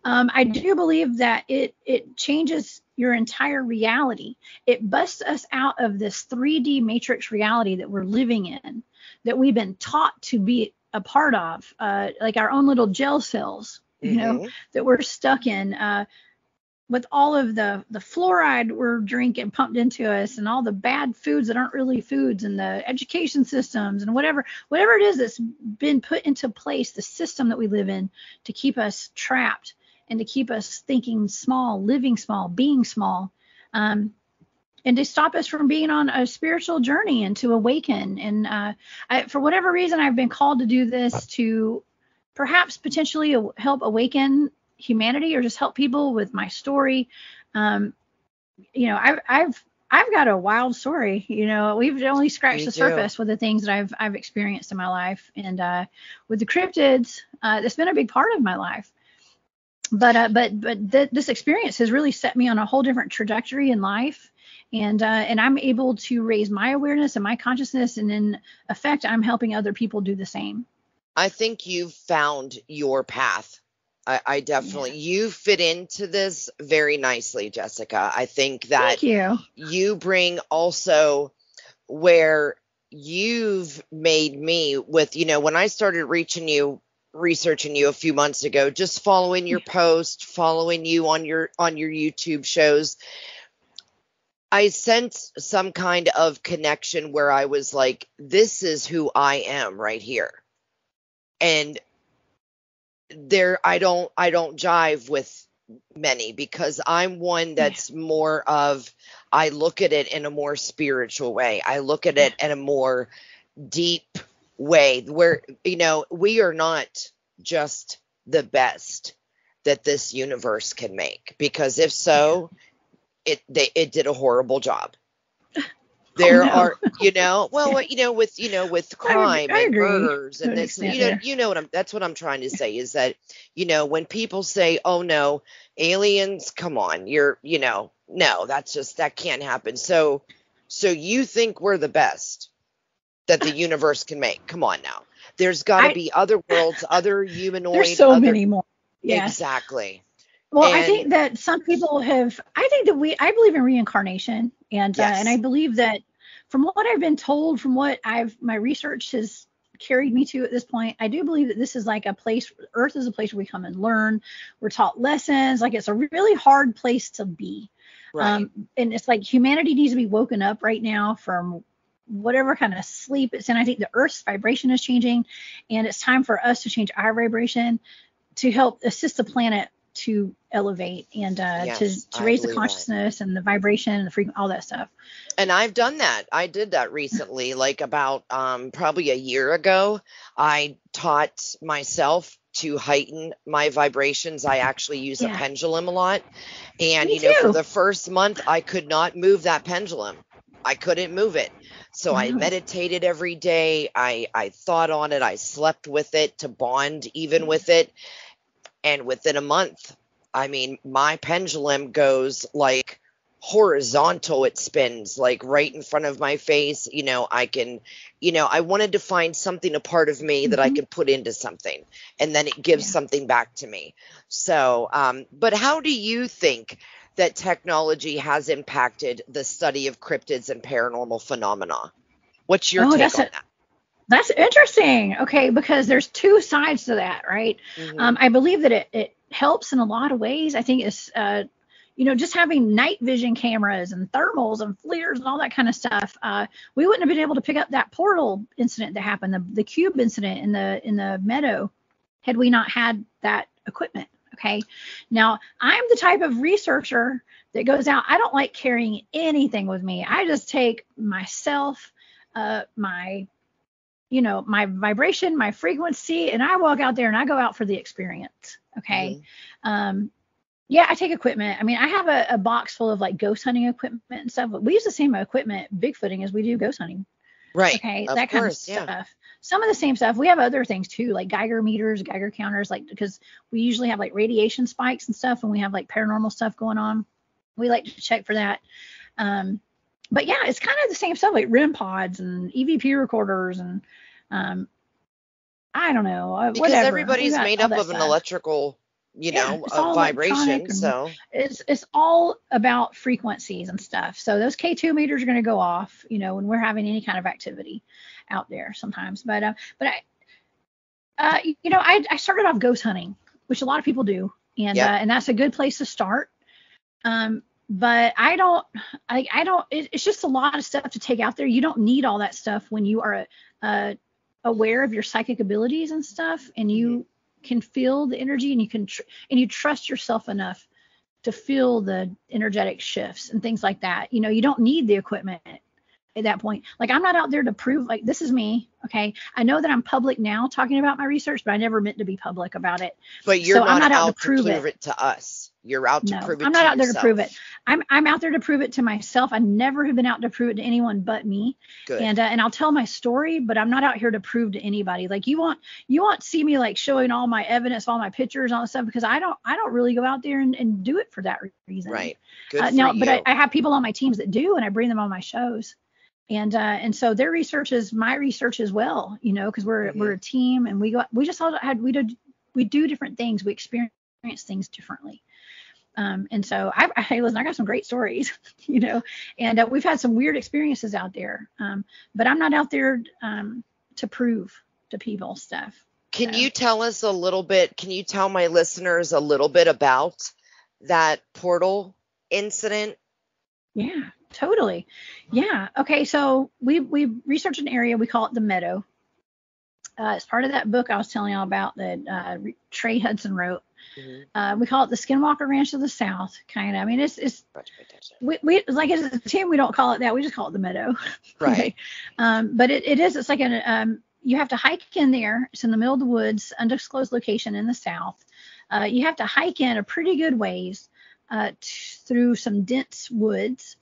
I do believe that it changes your entire reality. It busts us out of this 3D matrix reality that we're living in, that we've been taught to be a part of, like our own little gel cells, that we're stuck in, with all of the fluoride we're drinking pumped into us, and all the bad foods that aren't really foods, and the education systems, and whatever it is that's been put into place, the system that we live in to keep us trapped and to keep us thinking small, living small, being small, and to stop us from being on a spiritual journey and to awaken. And for whatever reason, I've been called to do this to perhaps potentially help awaken humanity, or just help people with my story. I've got a wild story. We've only scratched the surface with the things that I've experienced in my life, and with the cryptids, it's been a big part of my life. But this experience has really set me on a whole different trajectory in life, and I'm able to raise my awareness and my consciousness, and in effect, I'm helping other people do the same. I think you've found your path. I definitely, you fit into this very nicely, Jessica. I think that you bring also where you've made me with, when I started researching you a few months ago, just following your post, following you on your YouTube shows, I sensed some kind of connection where I was like, this is who I am right here. And I don't jive with many, because I'm one that's more of, I look at it in a more spiritual way. I look at it in a more deep way where, we are not just the best that this universe can make, because if so, it did a horrible job. There are, with crime and murders and this, that's what I'm trying to say is that, when people say, oh no, aliens, come on, no, that can't happen. So you think we're the best that the universe can make? Come on now. There's got to be other worlds, other humanoid. There's so many more. Yes. Exactly. Well, I think that some people I believe in reincarnation, and I believe that from what I've been told, from what my research has carried me to at this point, I do believe that this is like a place, Earth is a place where we come and learn, we're taught lessons, like it's a really hard place to be. Right. And it's like humanity needs to be woken up right now from whatever kind of sleep it's in. I think the Earth's vibration is changing, and it's time for us to change our vibration to help assist the planet to elevate and to raise the consciousness and the vibration and the frequency, all that stuff. And I've done that. I did that recently, like about probably a year ago. I taught myself to heighten my vibrations. I actually use a pendulum a lot. And, for the first month, I could not move that pendulum. I couldn't move it. So I meditated every day. I thought on it. I slept with it to bond even with it. And within a month, I mean, my pendulum goes like horizontal. It spins like right in front of my face. I can, I wanted to find something, a part of me that I could put into something, and then it gives something back to me. So, but how do you think that technology has impacted the study of cryptids and paranormal phenomena? What's your take on that? That's interesting. Okay, because there's two sides to that, right? I believe that it helps in a lot of ways. I think it's, just having night vision cameras and thermals and FLIRs and all that kind of stuff. We wouldn't have been able to pick up that portal incident that happened, the cube incident in the meadow, had we not had that equipment. Okay. Now, I'm the type of researcher that goes out. I don't like carrying anything with me. I just take myself, my vibration, my frequency, and I walk out there and I go out for the experience. Okay. Yeah, I take equipment. I mean, I have a box full of like ghost hunting equipment and stuff, but we use the same equipment bigfooting as we do ghost hunting. Right. Okay. That kind of stuff. Some of the same stuff. We have other things too, like Geiger meters, Geiger counters, like, because we usually have like radiation spikes and stuff, and we have like paranormal stuff going on. We like to check for that. But yeah, it's kind of the same stuff, like REM pods and EVP recorders and I don't know, because whatever. Everybody's made up of an electrical, vibration. So it's all about frequencies and stuff. So those K2 meters are going to go off, when we're having any kind of activity out there sometimes. But I started off ghost hunting, which a lot of people do, and that's a good place to start. But I don't, it's just a lot of stuff to take out there. You don't need all that stuff when you are aware of your psychic abilities and stuff, and you can feel the energy, and you trust yourself enough to feel the energetic shifts and things like that. You don't need the equipment at that point. Like, I'm not out there to prove, like, this is me. Okay. I know that I'm public now talking about my research, but I never meant to be public about it. But you're not out to prove it to us. You're out to prove it to yourself. I'm not out there to prove it. I'm out there to prove it to myself. I never have been out to prove it to anyone but me. Good. And I'll tell my story, but I'm not out here to prove to anybody. Like, you want to see me like showing all my evidence, all my pictures, all that stuff, because I don't really go out there and do it for that reason. Right. Good for now, you. but I have people on my teams that do, and I bring them on my shows. And so their research is my research as well, because we're a team, and we do different things. We experience things differently. And so listen, I got some great stories, and we've had some weird experiences out there. But I'm not out there to prove to people stuff. Can you tell my listeners a little bit about that portal incident? Yeah, totally. Yeah. Okay. So we researched an area. We call it the Meadow. It's part of that book I was telling y'all about that Trey Hudson wrote. We call it the Skinwalker Ranch of the South, kind of. I mean, it's we like, as a team, we don't call it that. We just call it the Meadow. Right. But it's like you have to hike in there. It's in the middle of the woods, undisclosed location in the South. You have to hike in a pretty good ways through some dense woods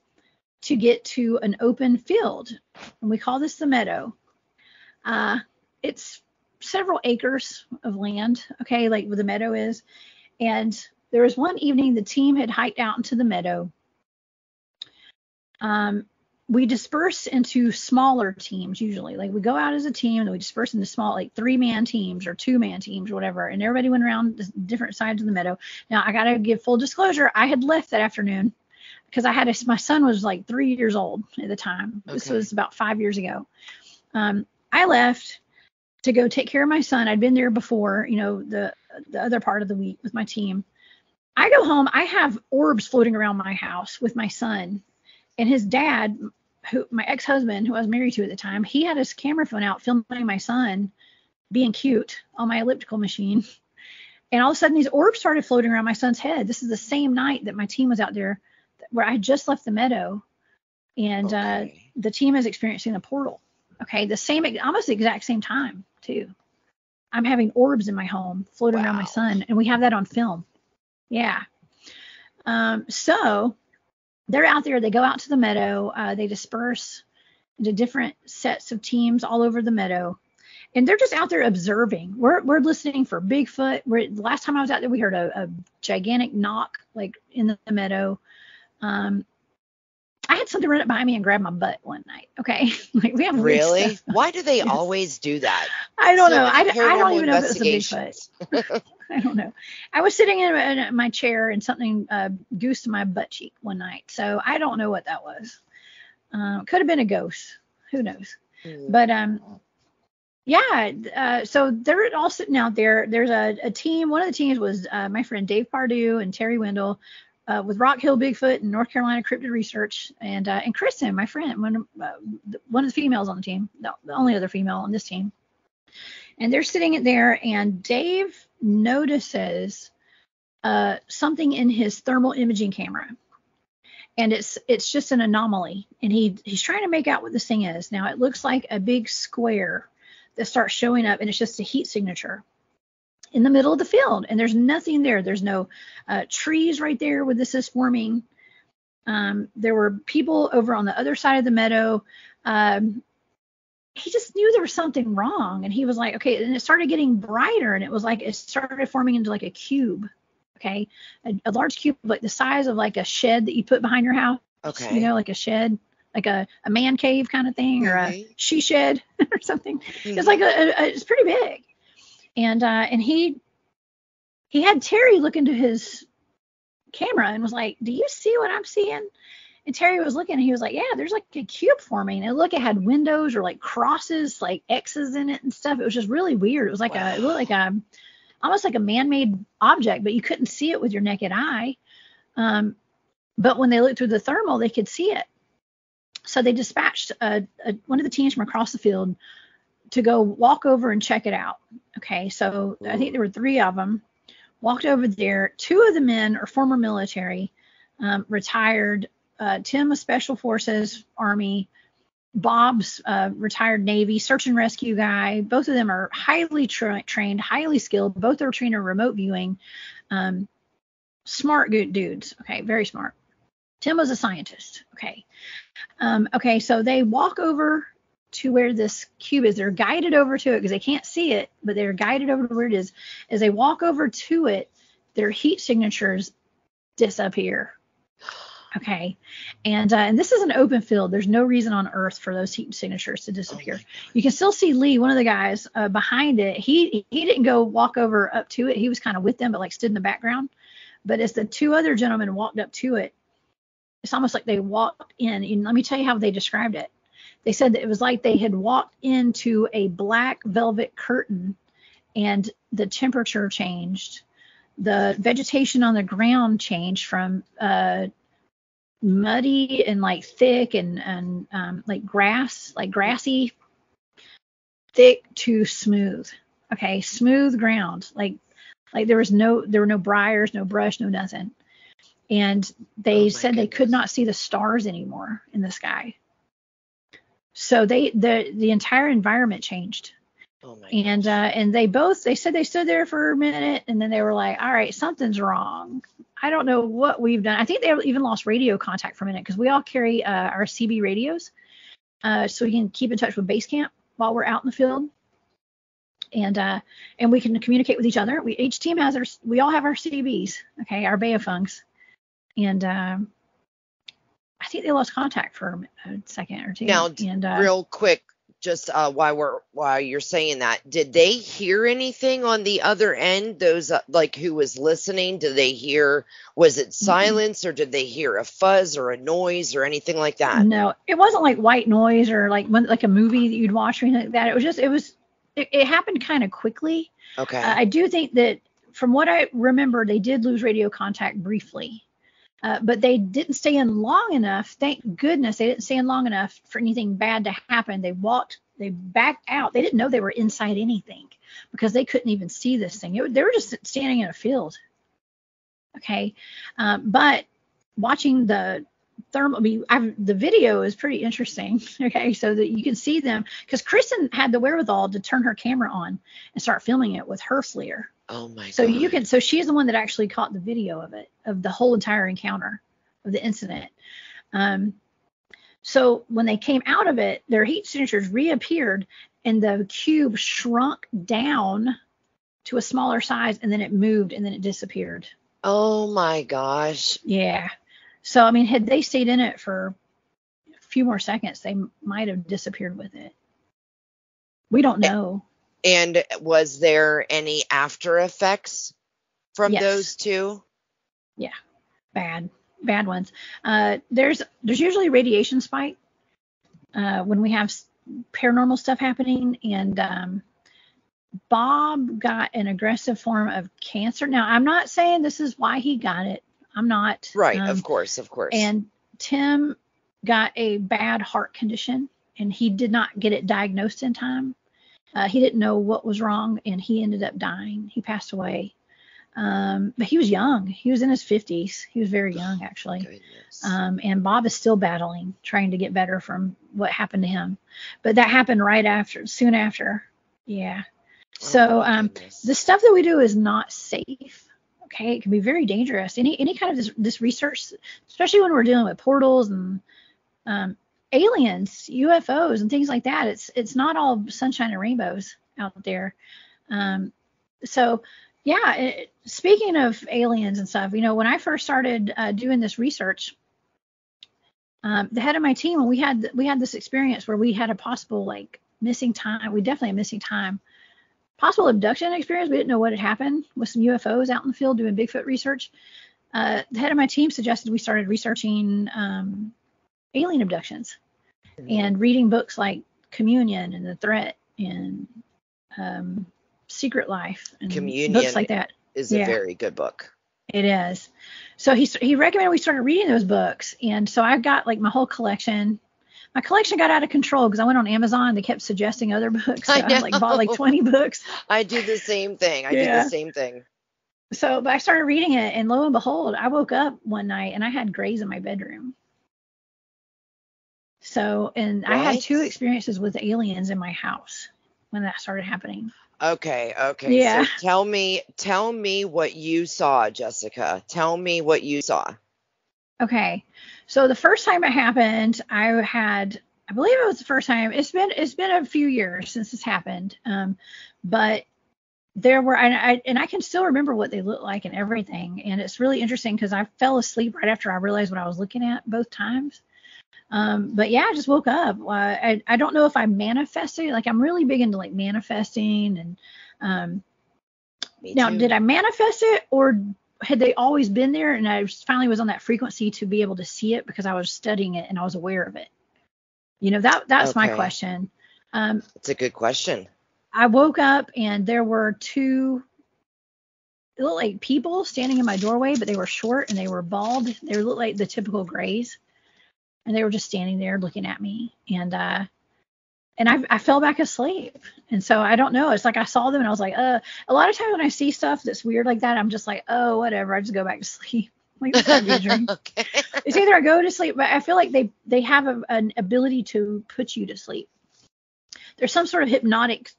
to get to an open field. And we call this the Meadow. It's several acres of land, okay, like where the meadow is. And there was one evening the team had hiked out into the meadow. We disperse into smaller teams usually. Like, we go out as a team, and we disperse into small, like 3-man teams or 2-man teams or whatever. And everybody went around the different sides of the meadow. Now, I got to give full disclosure. I had left that afternoon because my son was like 3 years old at the time. Okay. This was about 5 years ago. I left to go take care of my son. I'd been there before, the other part of the week with my team. I go home. I have orbs floating around my house with my son, and his dad, my ex-husband, who I was married to at the time, he had his camera phone out filming my son being cute on my elliptical machine. And all of a sudden, these orbs started floating around my son's head. This is the same night that my team was out there, where I had just left the meadow, and the team is experiencing a portal. Okay, almost the exact same time too. I'm having orbs in my home floating around my son, and we have that on film. Yeah. So they're out there. They go out to the meadow. They disperse into different sets of teams all over the meadow. And they're just out there observing. We're listening for Bigfoot. The last time I was out there, we heard a gigantic knock like in the meadow. I had something run up behind me and grab my butt one night. Okay, like we have weird Really? stuff. Why do they Yes. always do that? I don't So know. many I don't paranormal even know if it was a investigations. Bigfoot. I don't know. I was sitting in my chair and something goosed my butt cheek one night. So I don't know what that was. Could have been a ghost. Who knows? But yeah. So they're all sitting out there. There's a team. One of the teams was my friend Dave Pardue and Terry Wendell with Rock Hill Bigfoot and North Carolina Cryptid Research, and Kristen, my friend, one of the females on the team, the only other female on this team. And they're sitting there, and Dave notices something in his thermal imaging camera, and it's just an anomaly, and he's trying to make out what this thing is. Now it looks like a big square that starts showing up, and it's just a heat signature in the middle of the field, and there's nothing there. There's no trees right there where this is forming. There were people over on the other side of the meadow. He just knew there was something wrong, and he was like, okay, and it started getting brighter, and it was like it started forming into like a cube, okay, a large cube like the size of like a shed that you put behind your house, Okay. you know, like a shed, like a man cave kind of thing, or a she shed or something. It's like it's pretty big. And he had Terry look into his camera and was like, do you see what I'm seeing? And Terry was looking, and he was like, yeah, there's like a cube forming. And look, it had windows or like crosses, like X's in it and stuff. It was just really weird. It was like it looked like almost like a man-made object, but you couldn't see it with your naked eye. But when they looked through the thermal, they could see it. So they dispatched one of the teams from across the field to go walk over and check it out. Okay, so I think there were 3 of them. Walked over there. 2 of the men are former military, retired. Tim was Special Forces, Army. Bob's retired Navy, search and rescue guy. Both of them are highly trained, highly skilled. Both are trained in remote viewing. Smart good dudes. Okay, very smart. Tim was a scientist. Okay. Okay, so they walk over to where this cube is. They're guided over to it because they can't see it, but they're guided over to where it is. As they walk over to it, their heat signatures disappear. Okay. And this is an open field. There's no reason on earth for those heat signatures to disappear. You can still see Lee, one of the guys behind it. He didn't go walk over up to it. He was kind of with them, but like stood in the background. But as the 2 other gentlemen walked up to it, it's almost like they walked in. And let me tell you how they described it. They said that it was like they had walked into a black velvet curtain, and the temperature changed. The vegetation on the ground changed from muddy and like thick and like grass, like grassy, thick to smooth. Okay, smooth ground. Like there were no briars, no brush, no nothing. And they said they could not see the stars anymore in the sky. So the entire environment changed. Oh my and they said they stood there for a minute, and then they were like, all right, something's wrong. I don't know what we've done. I think they even lost radio contact for a minute because we all carry our CB radios so we can keep in touch with base camp while we're out in the field. And we can communicate with each other. Each team we all have our CBs, okay, our Beofungs. And I think they lost contact for a second or 2. Now, real quick, just while you're saying that, did they hear anything on the other end? Those like who was listening, did they hear? Was it silence, or did they hear a fuzz or a noise or anything like that? No, it wasn't like white noise or like a movie that you'd watch or anything like that. It happened kind of quickly. Okay. I do think that from what I remember, they did lose radio contact briefly. But they didn't stay in long enough. Thank goodness they didn't stay in long enough for anything bad to happen. They backed out. They didn't know they were inside anything because they couldn't even see this thing. They were just standing in a field. Okay. But watching the the video is pretty interesting. Okay. So that you can see them, because Kristen had the wherewithal to turn her camera on and start filming it with her FLIR. Oh my God. So she's the one that actually caught the video of it, of the whole entire encounter, of the incident. So when they came out of it, their heat signatures reappeared and the cube shrunk down to a smaller size, and then it moved and then it disappeared. Oh my gosh. Yeah. So, I mean, had they stayed in it for a few more seconds, they might have disappeared with it. We don't know. And was there any after effects from Yes. those two? Yeah. Bad ones. There's usually radiation spike when we have paranormal stuff happening, and Bob got an aggressive form of cancer. Now, I'm not saying this is why he got it. I'm not. Right, of course. And Tim got a bad heart condition, and he did not get it diagnosed in time. He didn't know what was wrong, and he ended up dying. He passed away. But he was young. He was in his 50s. He was very young, actually. Goodness. And Bob is still battling, trying to get better from what happened to him. But that happened soon after. Yeah. So the stuff that we do is not safe. Okay, it can be very dangerous. Any kind of this research, especially when we're dealing with portals and aliens, UFOs, and things like that. It's not all sunshine and rainbows out there. So yeah, speaking of aliens and stuff, when I first started doing this research, the head of my team, we had this experience where we had a possible missing time. We definitely had missing time. Possible abduction experience. We didn't know what had happened with some UFOs out in the field doing Bigfoot research. The head of my team suggested we started researching alien abductions and reading books like Communion and The Threat and Secret Life and Communion books like that. Is a very good book. It is. So he recommended we started reading those books, and so I got my whole collection. My collection got out of control because I went on Amazon. They kept suggesting other books. So I bought 20 books. I do the same thing. So, but I started reading it, and lo and behold, I woke up one night and I had grays in my bedroom. So, and I had 2 experiences with aliens in my house when that started happening. Okay. Yeah. So tell me what you saw, Jessica. Tell me what you saw. Okay. So the first time it happened, I believe it was the first time. It's been a few years since this happened. But there were, and I can still remember what they looked like and everything. And it's really interesting because I fell asleep right after I realized what I was looking at both times. But yeah, I just woke up. I don't know if I manifested. I'm really big into manifesting and now, did I manifest it, or had they always been there and I finally was on that frequency to be able to see it because I was studying it and I was aware of it? That's my question. It's a good question. I woke up and there were 2, it looked like people standing in my doorway, but they were short and they were bald. They looked like the typical grays, and they were just standing there looking at me. And I fell back asleep. And so I don't know. It's like I saw them and I was like, a lot of times when I see stuff that's weird like that, I'm just like, oh, whatever. I just go back to sleep. This might be a dream. Okay. It's either I go to sleep, but I feel like they have an ability to put you to sleep. There's some sort of hypnotic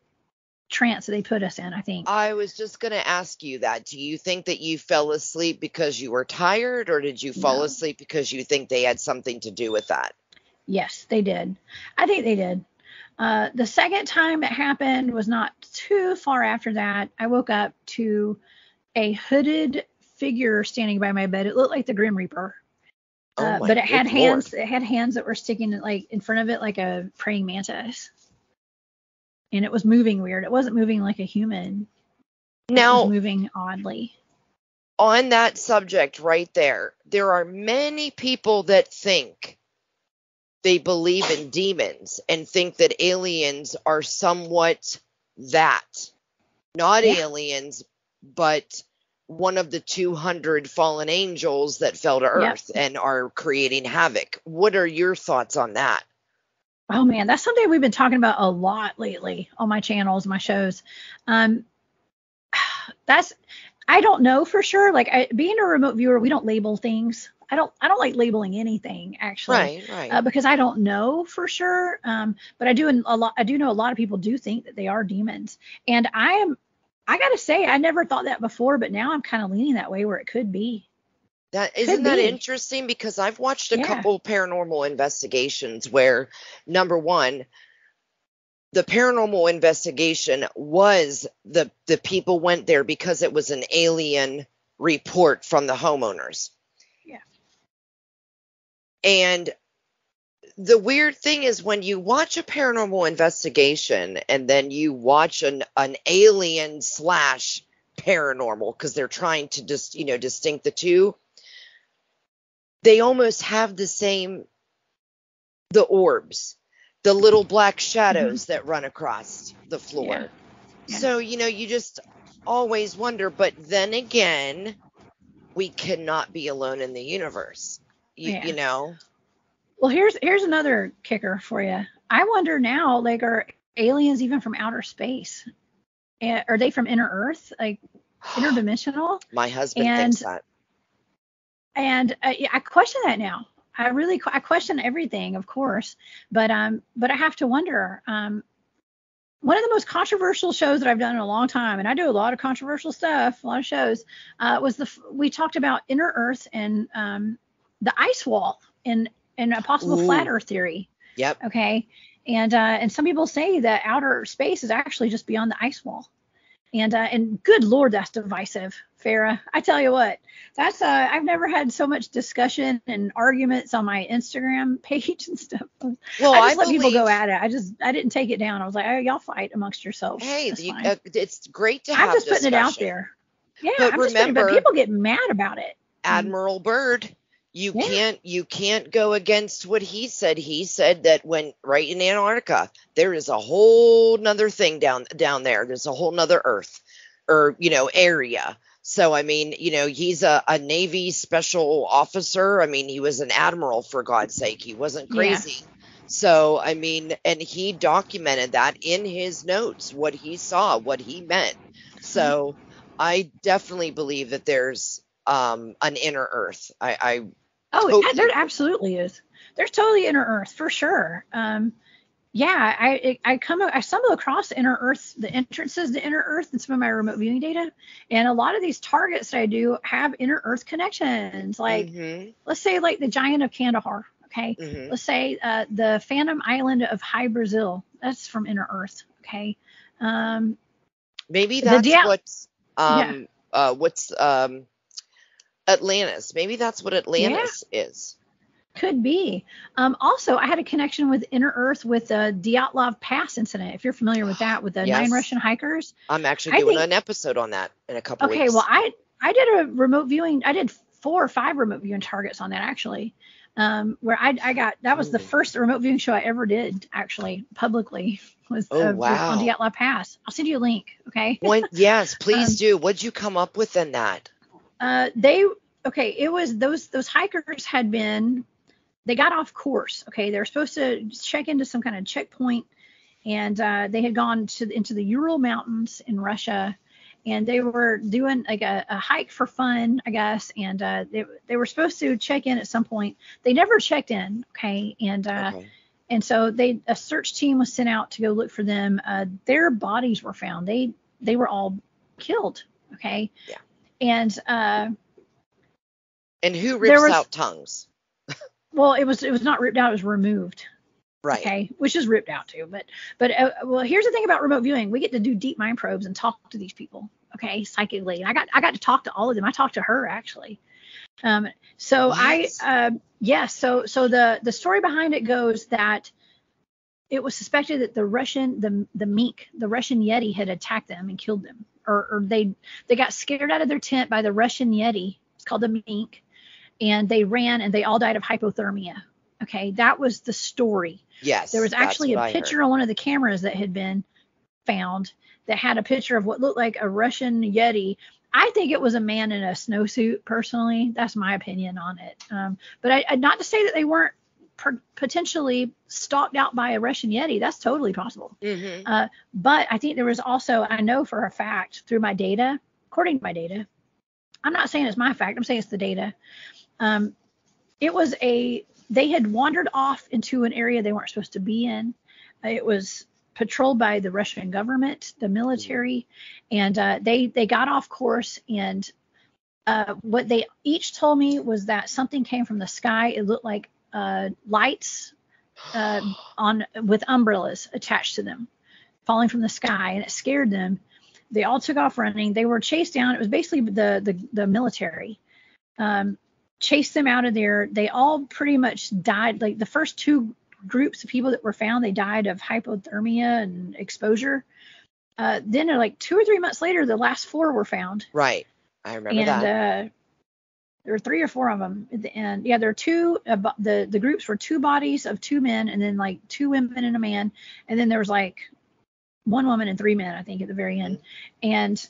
trance that they put us in, I think. I was just going to ask you that. Do you think that you fell asleep because you were tired, or did you fall asleep because you think they had something to do with that? Yes, they did. I think they did. The second time it happened was not too far after that. I woke up to a hooded figure standing by my bed. It looked like the Grim Reaper. But it had hands. It had hands that were sticking in front of it like a praying mantis. And it was moving weird. It wasn't moving like a human. Now, it was moving oddly. On that subject right there are many people that think they believe in demons and think that aliens are somewhat that. Not aliens, but one of the 200 fallen angels that fell to Earth and are creating havoc. What are your thoughts on that? Oh, man, that's something we've been talking about a lot lately on my channels, my shows. I don't know for sure. Being a remote viewer, we don't label things. I don't like labeling anything, actually. Right. Because I don't know for sure. But I do know a lot of people do think that they are demons. And I got to say, I never thought that before, but now I'm kind of leaning that way where it could be. Isn't Could that be. interesting? Because I've watched a Yeah. couple paranormal investigations where, number one, the paranormal investigation was the people went there because it was an alien report from the homeowners. Yeah. And the weird thing is when you watch a paranormal investigation and then you watch an alien slash paranormal, because they're trying to just, distinct the two, they almost have the orbs, the little black shadows that run across the floor. Yeah. So, you just always wonder, but then again, we cannot be alone in the universe. You know? Well, here's another kicker for you. I wonder now, like, are aliens even from outer space? Are they from inner Earth, like interdimensional? My husband thinks that. And I question that now. I question everything, of course, but I have to wonder. One of the most controversial shows that I've done in a long time, and I do a lot of controversial stuff, a lot of shows, we talked about inner Earth and the ice wall and a possible flat Earth theory. Yep. Okay. And some people say that outer space is actually just beyond the ice wall. And good Lord, that's divisive, Farrah. I tell you what, that's I've never had so much discussion and arguments on my Instagram page and stuff. Well, I just let people go at it. I didn't take it down. I was like, oh, y'all fight amongst yourselves. Hey, it's great to have. I'm just putting it out there. Yeah, but remember, but people get mad about it. Admiral Byrd. You can't go against what he said. He said that when right in Antarctica, there is a whole nother thing down there. There's a whole nother Earth or, area. So, I mean, he's a Navy special officer. I mean, he was an admiral, for God's sake. He wasn't crazy. Yeah. So, I mean, and he documented that in his notes, what he saw, what he meant. So I definitely believe that there's an inner Earth. There absolutely is. There's totally inner Earth for sure. I stumble across inner Earth, the entrances to inner Earth in some of my remote viewing data, and a lot of these targets that I do have inner Earth connections. Like, let's say like the Giant of Kandahar. Okay, let's say the Phantom Island of High Brazil. That's from inner Earth. Okay, maybe that's what's Atlantis. Maybe that's what Atlantis is. Could be. Also, I had a connection with inner Earth with the Dyatlov Pass incident. If you're familiar with that, with the 9 Russian hikers. I'm actually doing an episode on that in a couple weeks. Okay, well, I did a remote viewing. I did 4 or 5 remote viewing targets on that actually. Where I got, that was the first remote viewing show I ever did actually publicly was on Dyatlov Pass. I'll send you a link. Okay. Yes, please do. What'd you come up with in that? It was those hikers they got off course. Okay. They were supposed to check into some kind of checkpoint, and they had gone into the Ural Mountains in Russia, and they were doing like a hike for fun, I guess. And they were supposed to check in at some point. They never checked in. Okay. And so a search team was sent out to go look for them. Their bodies were found. They were all killed. Okay. Yeah. And who rips out tongues? Well, it was not ripped out. It was removed. Right. Okay. Which is ripped out too. But here's the thing about remote viewing. We get to do deep mind probes and talk to these people. Okay. Psychically. And I got to talk to all of them. I talked to her actually. So what? So the story behind it goes that it was suspected that the Russian mink, the Russian Yeti had attacked them and killed them. Or they got scared out of their tent by the Russian Yeti. It's called the mink. And they ran and they all died of hypothermia. Okay, that was the story. Yes. There was actually a picture on one of the cameras that had been found that had a picture of what looked like a Russian Yeti. I think it was a man in a snowsuit, personally. That's my opinion on it. But not to say that they weren't potentially stalked out by a Russian Yeti. That's totally possible. But I think there was also, I know for a fact through my data, according to my data, I'm not saying it's my fact, I'm saying it's the data. They had wandered off into an area they weren't supposed to be in. It was patrolled by the Russian government, the military, and they got off course, and What they each told me was that something came from the sky. It looked like lights on with umbrellas attached to them, falling from the sky, and it scared them. They all took off running. They were chased down. It was basically the military chased them out of there. They all pretty much died. Like the first two groups of people that were found, they died of hypothermia and exposure. Then like 2 or 3 months later, the last 4 were found. Right. I remember that. And there were 3 or 4 of them at the end. Yeah, there were 2. The groups were 2 bodies of 2 men, and then like 2 women and a man, and then there was like 1 woman and 3 men, I think, at the very end. And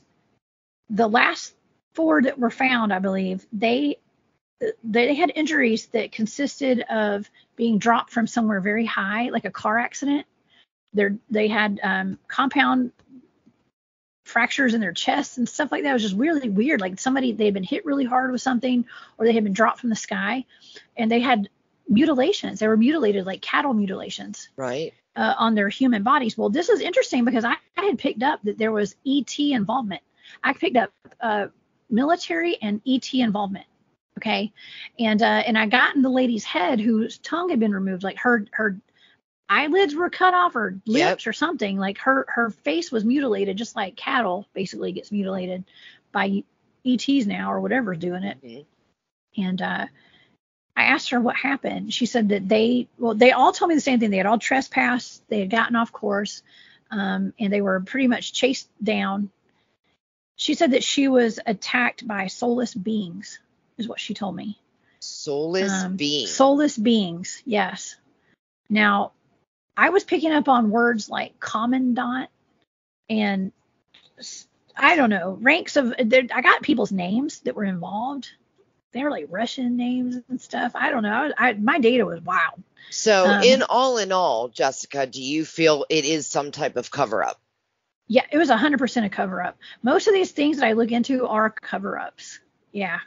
the last 4 that were found, I believe, they had injuries that consisted of being dropped from somewhere very high, like a car accident. They had compound fractures in their chests and stuff like that. It was just really weird. Like they had been hit really hard with something, or they had been dropped from the sky, and they had mutilations. They were mutilated, like cattle mutilations, right, on their human bodies. Well, this is interesting because I had picked up that there was ET involvement. I picked up military and ET involvement. Okay, and I got in the lady's head whose tongue had been removed, like her eyelids were cut off, or lips, or something. Like her face was mutilated, just like cattle basically gets mutilated by ETs now, or whatever's doing it. Mm-hmm. And I asked her what happened. She said that they all told me the same thing. They had all trespassed. They had gotten off course, and they were pretty much chased down. She said that she was attacked by soulless beings, is what she told me. Soulless beings. Soulless beings, yes. Now, I was picking up on words like commandant and I don't know, ranks of. I got people's names that were involved. They were like Russian names and stuff. I don't know. My data was wild. So in all, Jessica, do you feel it is some type of cover up? Yeah, it was 100% a cover up. Most of these things that I look into are cover ups. Yeah.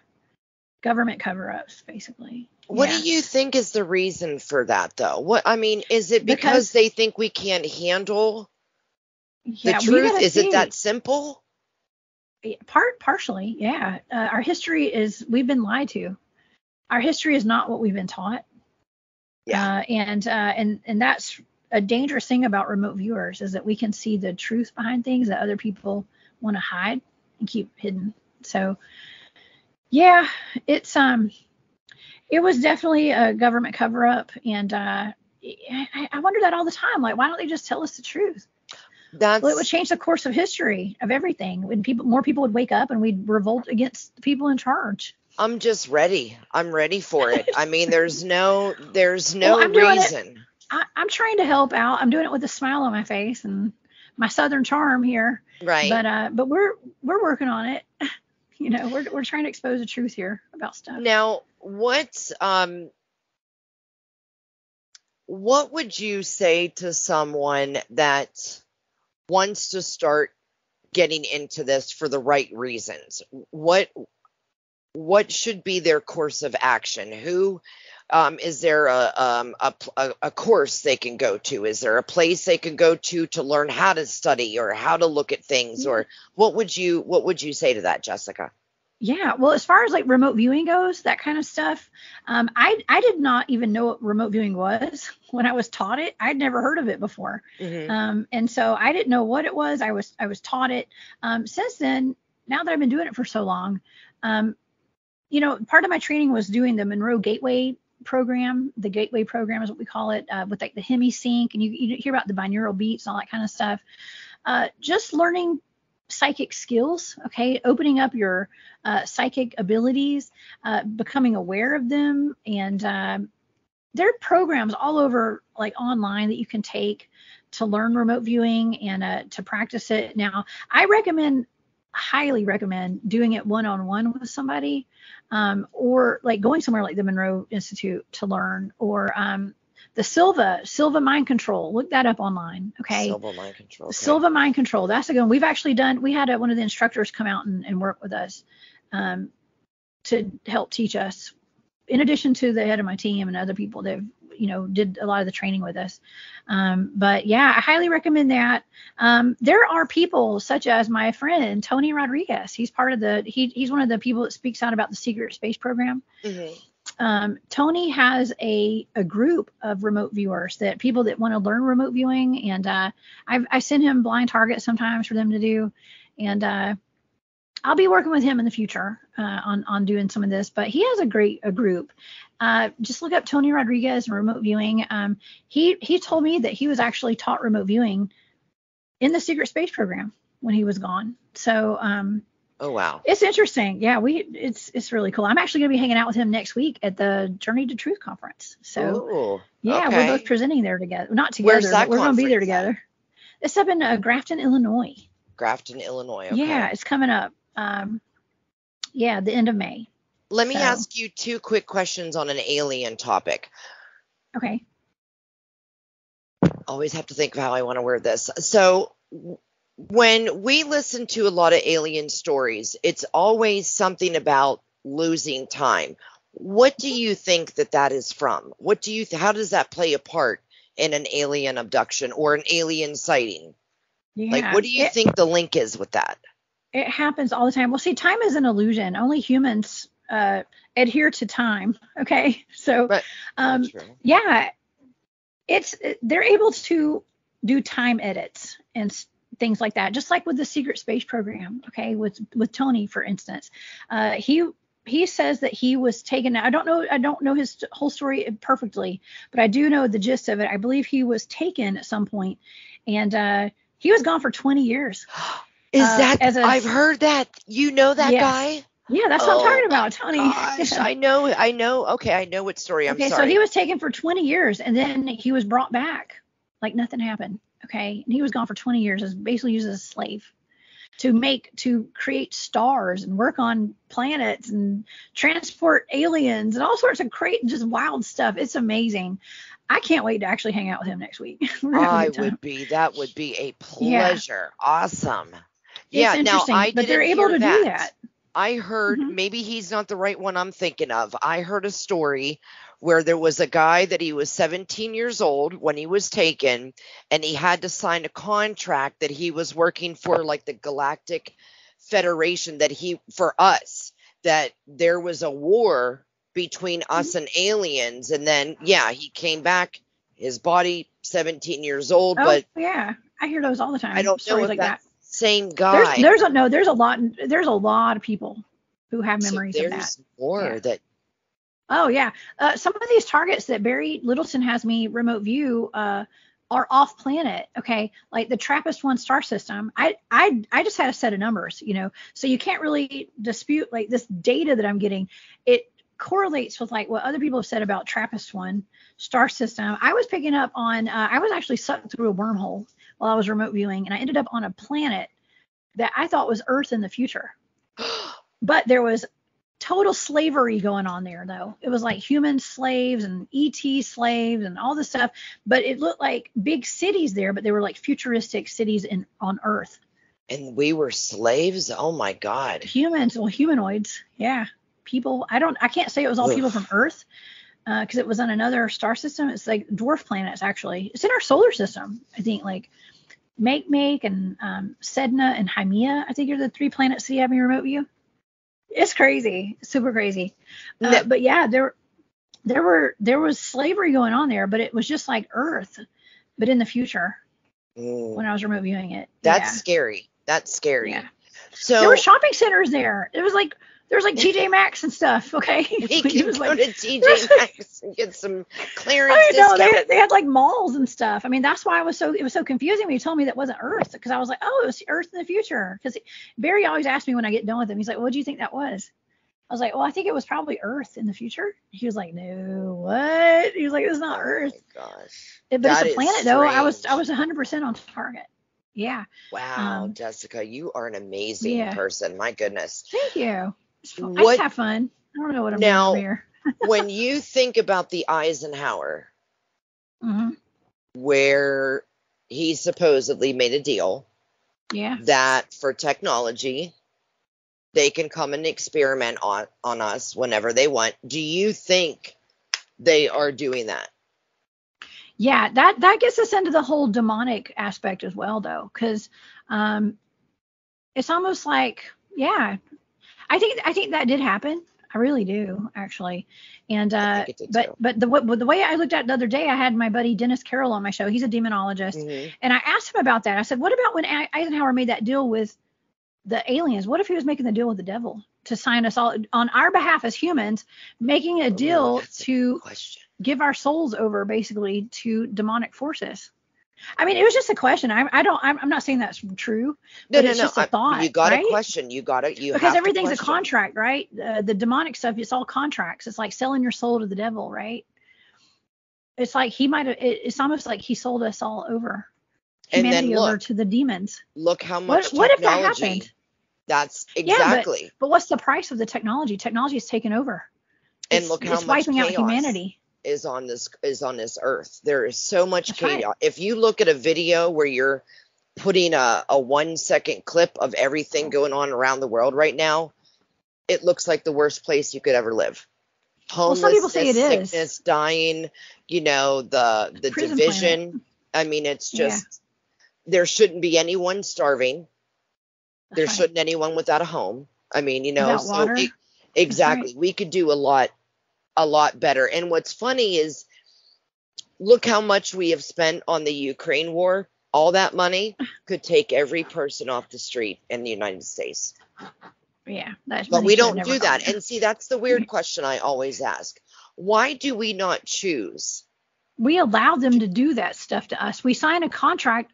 Government cover ups, basically. What do you think is the reason for that, though? Is it because they think we can't handle the truth? Is it that simple? Partially, yeah. Our history we've been lied to. Our history is not what we've been taught. Yeah. And that's a dangerous thing about remote viewers, is that we can see the truth behind things that other people want to hide and keep hidden. So, yeah, it was definitely a government cover up, and I wonder that all the time. Like, why don't they just tell us the truth? It would change the course of history of everything. When more people would wake up, and we'd revolt against the people in charge. I'm just ready. I'm ready for it. I mean, there's no reason. I'm trying to help out. I'm doing it with a smile on my face and my Southern charm here. Right. But we're working on it. You know, we're trying to expose the truth here about stuff. Now, what would you say to someone that wants to start getting into this for the right reasons? What should be their course of action? Is there a course they can go to? Is there a place they can go to learn how to study or how to look at things? Or what would you say to that, Jessica? Yeah, well, as far as like remote viewing goes, that kind of stuff, I did not even know what remote viewing was when I was taught it. I'd never heard of it before. Mm-hmm. And so I didn't know what it was. I was taught it. Since then, now that I've been doing it for so long, part of my training was doing the Monroe Gateway program. The Gateway program is what we call it, with like the hemisync, and you hear about the binaural beats and all that kind of stuff. Just learning psychic skills, okay, opening up your psychic abilities, becoming aware of them, and there are programs all over, like online, that you can take to learn remote viewing and to practice it. Now, I highly recommend doing it one-on-one with somebody, or like going somewhere like the Monroe Institute to learn, or the Silva Mind Control. Look that up online. Okay. Silva Mind Control. Okay. Silva Mind Control. That's a good one. We've actually we had one of the instructors come out and work with us to help teach us, in addition to the head of my team and other people that did a lot of the training with us. But yeah, I highly recommend that. There are people such as my friend Tony Rodriguez. He's part of he's one of the people that speaks out about the secret space program. Tony has a group of remote viewers, that people that want to learn remote viewing, and I send him blind targets sometimes for them to do, and I'll be working with him in the future on doing some of this. But he has a group. Just look up Tony Rodriguez and remote viewing. He told me that he was actually taught remote viewing in the secret space program when he was gone. So oh wow, it's interesting. Yeah, it's really cool. I'm actually going to be hanging out with him next week at the Journey to Truth conference. So ooh, yeah, okay. we're both presenting there together. Not together, Where's that but we're going to be there conference together. It's up in Grafton, Illinois. Grafton, Illinois. Okay. Yeah, it's coming up. Yeah, the end of May. Let me ask you 2 quick questions on an alien topic. Okay. Always have to think of how I want to word this. So when we listen to a lot of alien stories, it's always something about losing time. What do you think that is from? How does that play a part in an alien abduction or an alien sighting? Yeah. Like, what do you think the link is with that? It happens all the time. Well, see, time is an illusion. Only humans adhere to time. Okay. So, yeah, they're able to do time edits and things like that, just like with the secret space program. Okay. With Tony, for instance, he says that he was taken. I don't know his whole story perfectly, but I do know the gist of it. I believe he was taken at some point, and he was gone for 20 years. Is that? I've heard that. You know that guy? Yeah, that's what I'm talking about, Tony. Gosh, I know. Okay, I know what story. I'm sorry. So he was taken for 20 years, and then he was brought back like nothing happened. Okay, and he was gone for 20 years, as basically used as a slave to create stars and work on planets and transport aliens and all sorts of just wild stuff. It's amazing. I can't wait to actually hang out with him next week. That would be a pleasure. Yeah. Awesome. It's interesting, but they're able to do that. I heard, maybe he's not the right one I'm thinking of. I heard a story where there was a guy that he was 17 years old when he was taken, and he had to sign a contract that he was working for like the Galactic Federation, that there was a war between us and aliens. And then, he came back, his body 17 years old. But yeah, I hear those all the time. I don't know if like that same guy. There's a lot of people who have memories of that. There's more that. Oh yeah. Some of these targets that Barry Littleton has me remote view are off planet. Okay. Like the TRAPPIST-1 star system. I just had a set of numbers, so you can't really dispute like this data that I'm getting. It correlates with like what other people have said about TRAPPIST-1 star system. I was picking up on, I was actually sucked through a wormhole while I was remote viewing, and I ended up on a planet that I thought was Earth in the future. But there was total slavery going on there, though. It was like human slaves and ET slaves and all this stuff, but it looked like big cities there, but they were like futuristic cities on Earth. And we were slaves? Oh my God. Humanoids. Yeah. People. I can't say it was all people from Earth, because it was on another star system. It's like dwarf planets, actually. It's in our solar system, I think, like Make and Sedna and Haumea, I think are the 3 planets that you have in your remote view. It's crazy, super crazy. But yeah, there was slavery going on there, but it was just like Earth, but in the future. When I was remote viewing it. That's scary. That's scary. Yeah. So there were shopping centers there. There was like TJ Maxx and stuff. Okay. We can go to TJ Maxx and get some clearance discount. They had like malls and stuff. I mean, that's why it was so confusing when you told me that wasn't Earth, because I was like, oh, it was Earth in the future. Because Barry always asked me when I get done with him, he's like, what do you think that was? I was like, well, I think it was probably Earth in the future. He was like, no, what? He was like, it's not Earth. Oh my gosh. But it's a planet, though. I was 100% on target. Yeah. Wow, Jessica, you are an amazing person. My goodness. Thank you. I just have fun. I don't know what I'm doing over here. When you think about the Eisenhower, where he supposedly made a deal, that for technology, they can come and experiment on us whenever they want. Do you think they are doing that? Yeah, that gets us into the whole demonic aspect as well, though, because it's almost like, yeah, I think that did happen. I really do, actually. And I think it did too. but the way I looked at it the other day, I had my buddy Dennis Carroll on my show. He's a demonologist, and I asked him about that. I said, what about when Eisenhower made that deal with the aliens? What if he was making the deal with the devil to sign us all on our behalf as humans, making a deal to give our souls over basically to demonic forces? I mean, it was just a question. I'm not saying that's true, but it's just a thought. You got right? a question. Because everything's a contract, right? The demonic stuff, it's all contracts. It's like selling your soul to the devil, right? It's like he might have. It's almost like he sold us all over, humanity over to the demons. Look how much what if that happened? That's exactly. Yeah, but what's the price of the technology? Technology is taken over. And look how it's much wiping out humanity. Is on this earth. There is so much chaos. Right. If you look at a video where you're putting a 1 second clip of everything going on around the world right now, it looks like the worst place you could ever live. Homelessness, some people say it is. Sickness, dying, the division. Planet. I mean, it's just there shouldn't be anyone starving. There shouldn't anyone without a home. I mean, without water. Exactly. Right. We could do a lot better. And what's funny is, look how much we have spent on the Ukraine war. All that money could take every person off the street in the United States. Yeah. But we don't do that. And see, that's the weird question I always ask. Why do we not choose? We allow them to do that stuff to us. We sign a contract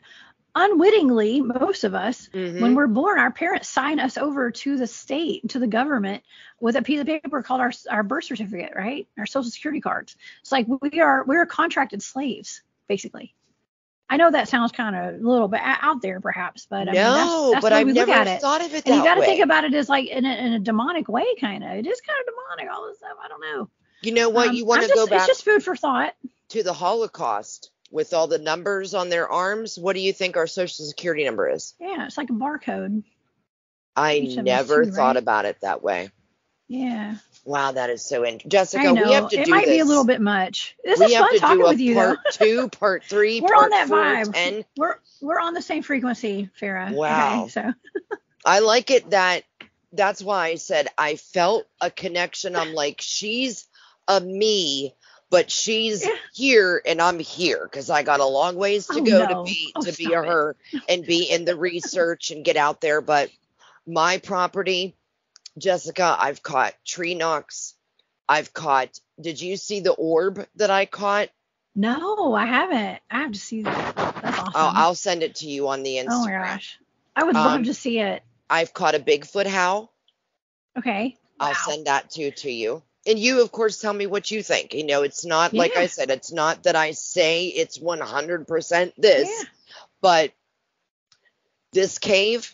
unwittingly, most of us, when we're born. Our parents sign us over to the state, to the government, with a piece of paper called our birth certificate, right? Our social security cards. It's like we're contracted slaves, basically. I know that sounds kind of a little bit out there, perhaps, but I mean, that's but the way I've we never look at it. thought of it and that you got to way. think about it as like in a demonic way, kind of. It is kind of demonic, all this stuff. I don't know. You know what? You want to go back? It's just food for thought. To the Holocaust. With all the numbers on their arms, what do you think our social security number is? Yeah, it's like a barcode. I never thought about it that way. Yeah. Wow, that is so interesting. Jessica, I know. We have to do this. It might be a little bit much. This is fun talking with you, part 2, part 3, we're part on that 4, vibe. 10. We're on the same frequency, Farrah. Wow. Okay, so. I like it that's why I said I felt a connection. I'm like, she's a me, but she's here and I'm here, because I got a long ways to go to be her and be in the research and get out there. But my property, Jessica, I've caught tree knocks. Did you see the orb that I caught? No, I haven't. I have to see that. That's awesome. I'll send it to you on the Instagram. Oh my gosh. I would love to see it. I've caught a Bigfoot howl. Okay. I'll send that to you. And you, of course, tell me what you think. It's not, like I said, it's not that I say it's 100% this, but this cave,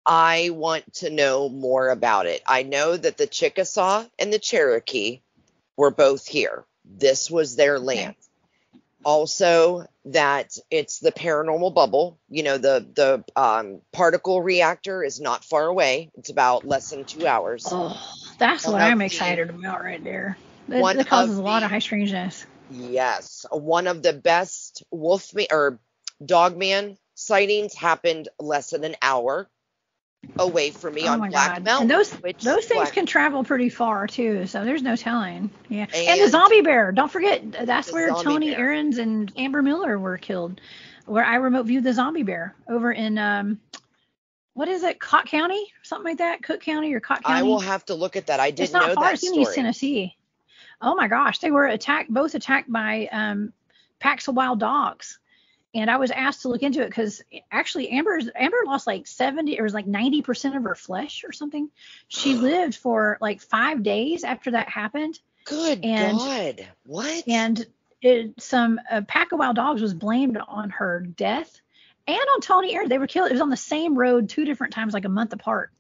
I want to know more about it. I know that the Chickasaw and the Cherokee were both here. This was their land. Also, that it's the paranormal bubble. The particle reactor is not far away. It's about less than 2 hours. Oh, that's what I'm excited about right there. That causes a lot of high strangeness. Yes. One of the best wolfman or dogman sightings happened less than an hour away from me on Black Mountain. And those things can travel pretty far too, so there's no telling. Yeah. And the zombie bear. Don't forget, that's where Tony Aarons and Amber Miller were killed, where I remote viewed the zombie bear over in what is it, Cott County? Something like that? Cook County or Cott County? I will have to look at that. I didn't know that story. It's not far. It's in East Tennessee. Oh my gosh. They were both attacked by packs of wild dogs. And I was asked to look into it because actually Amber lost like 90% of her flesh or something. She lived for like 5 days after that happened. Good God. What? And a pack of wild dogs was blamed on her death and on Tony Aarons. They were killed. It was on the same road 2 different times, like a month apart.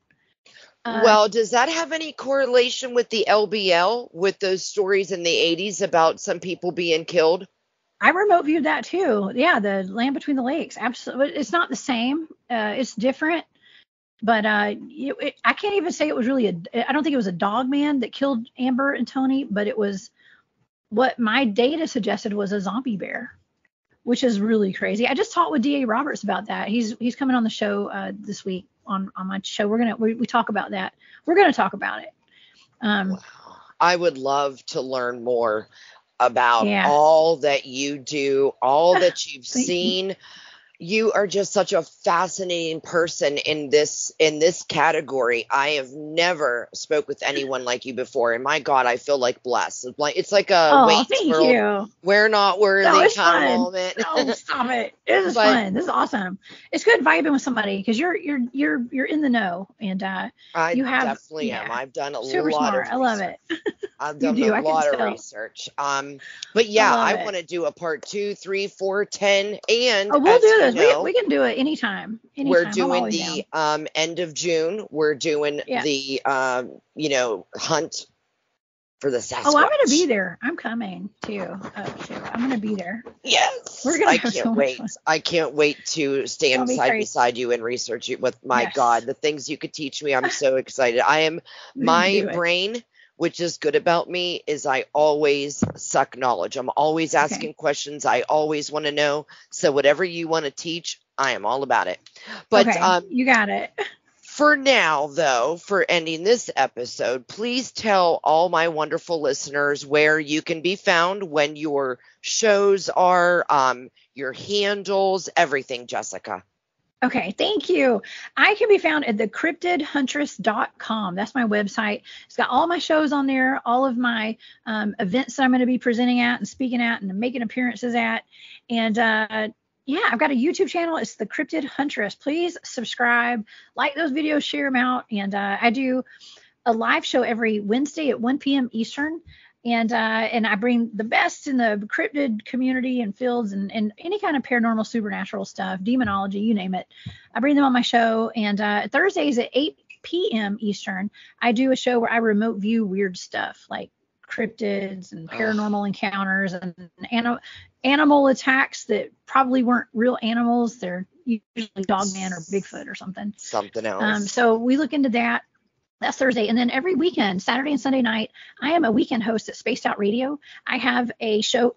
Well, does that have any correlation with the LBL, with those stories in the 80s about some people being killed? I remote viewed that too. Yeah, the Land Between the Lakes. Absolutely, it's not the same. It's different, but I can't even say it was really I don't think it was a dog man that killed Amber and Tony, but it was what my data suggested was a zombie bear, which is really crazy. I just talked with D.A. Roberts about that. He's coming on the show this week on my show. We talk about that. We're gonna talk about it. Wow. I would love to learn more about Yeah. all that you do, all that you've Thank seen. you. You are just such a fascinating person in this category. I have never spoke with anyone like you before, and my God, I feel like blessed. It's like a Wayne's Thank World, you. we're not worthy No, it's kind fun. of moment. No, stop it. It is fun. This is awesome. It's good vibing with somebody because you're in the know, and I you have definitely am. I've done a super lot smart. of I love it. I've You done do. a I can lot of tell. research. But yeah, I I love it. want to do a part 2, 3, 4, 10, and Oh, we'll as do you this. know, We can do it anytime. we're I'm doing always the down. end of June. We're doing Yeah. the hunt for the Sasquatch. Oh, I'm gonna be there. I'm coming too. Oh shoot, I'm gonna be there. Yes, We're gonna I have can't so much wait. fun. I can't wait to stand It'll be side crazy. beside you and research it with my Yes. God, the things you could teach me. I'm so excited. I am my Do it. brain, which is good about me, is I always suck knowledge. I'm always asking questions. I always want to know. So whatever you want to teach, I am all about it. But Okay, you got it. for now, though, for ending this episode, please tell all my wonderful listeners where you can be found, when your shows are, your handles, everything, Jessica. Okay, thank you. I can be found at thecryptidhuntress.com. That's my website. It's got all my shows on there, all of my events that I'm going to be presenting at and speaking at and making appearances at. And yeah, I've got a YouTube channel. It's the Cryptid Huntress. Please subscribe, like those videos, share them out. And I do a live show every Wednesday at 1 p.m. Eastern. And I bring the best in the cryptid community and fields and any kind of paranormal, supernatural stuff, demonology, you name it. I bring them on my show. And Thursdays at 8 p.m. Eastern, I do a show where I remote view weird stuff like cryptids and paranormal encounters and animal attacks that probably weren't real animals. They're usually Dogman or Bigfoot or something. Something else. So we look into that. That's Thursday. And then every weekend, Saturday and Sunday night, I am a weekend host at Spaced Out Radio. I have a show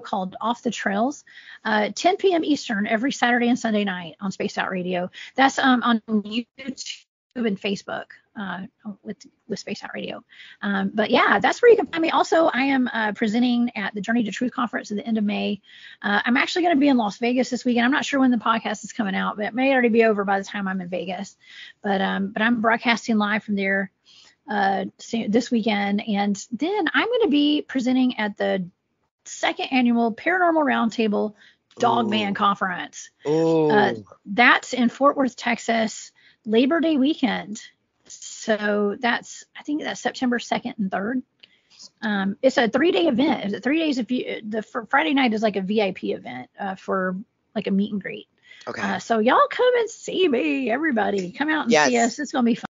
called Off the Trails, 10 p.m. Eastern every Saturday and Sunday night on Spaced Out Radio. That's on YouTube and Facebook with Spaced Out Radio. But yeah, that's where you can find me. Also, I am presenting at the Journey to Truth conference at the end of May. I'm actually going to be in Las Vegas this weekend. I'm not sure when the podcast is coming out, but it may already be over by the time I'm in Vegas. But I'm broadcasting live from there this weekend. And then I'm going to be presenting at the second annual Paranormal Roundtable Dogman Conference. That's in Fort Worth, Texas, Labor Day weekend. So I think that's September 2nd and 3rd. It's a 3-day event. It's 3 days. For Friday night is like a VIP event for like a meet and greet. Okay. So y'all come and see me, everybody. Come out and see us. It's going to be fun.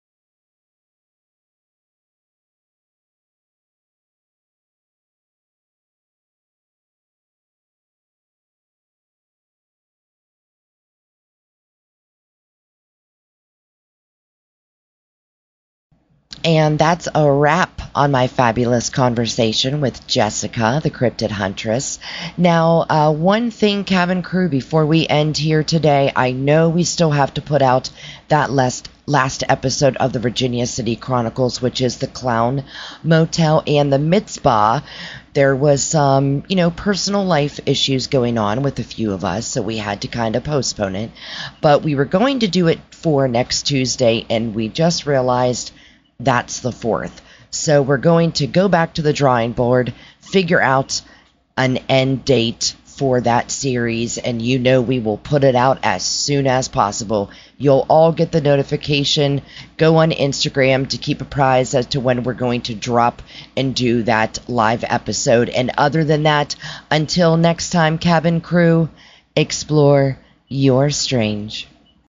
And that's a wrap on my fabulous conversation with Jessica, the Cryptid Huntress. Now, one thing, cabin crew, before we end here today, I know we still have to put out that last episode of the Virginia City Chronicles, which is the Clown Motel and the Mitzvah. There was some, personal life issues going on with a few of us, so we had to kind of postpone it. But we were going to do it for next Tuesday, and we just realized that's the 4th. So we're going to go back to the drawing board, figure out an end date for that series, and we will put it out as soon as possible. You'll all get the notification. Go on Instagram to keep apprised as to when we're going to drop and do that live episode. And other than that, until next time, cabin crew, explore your strange.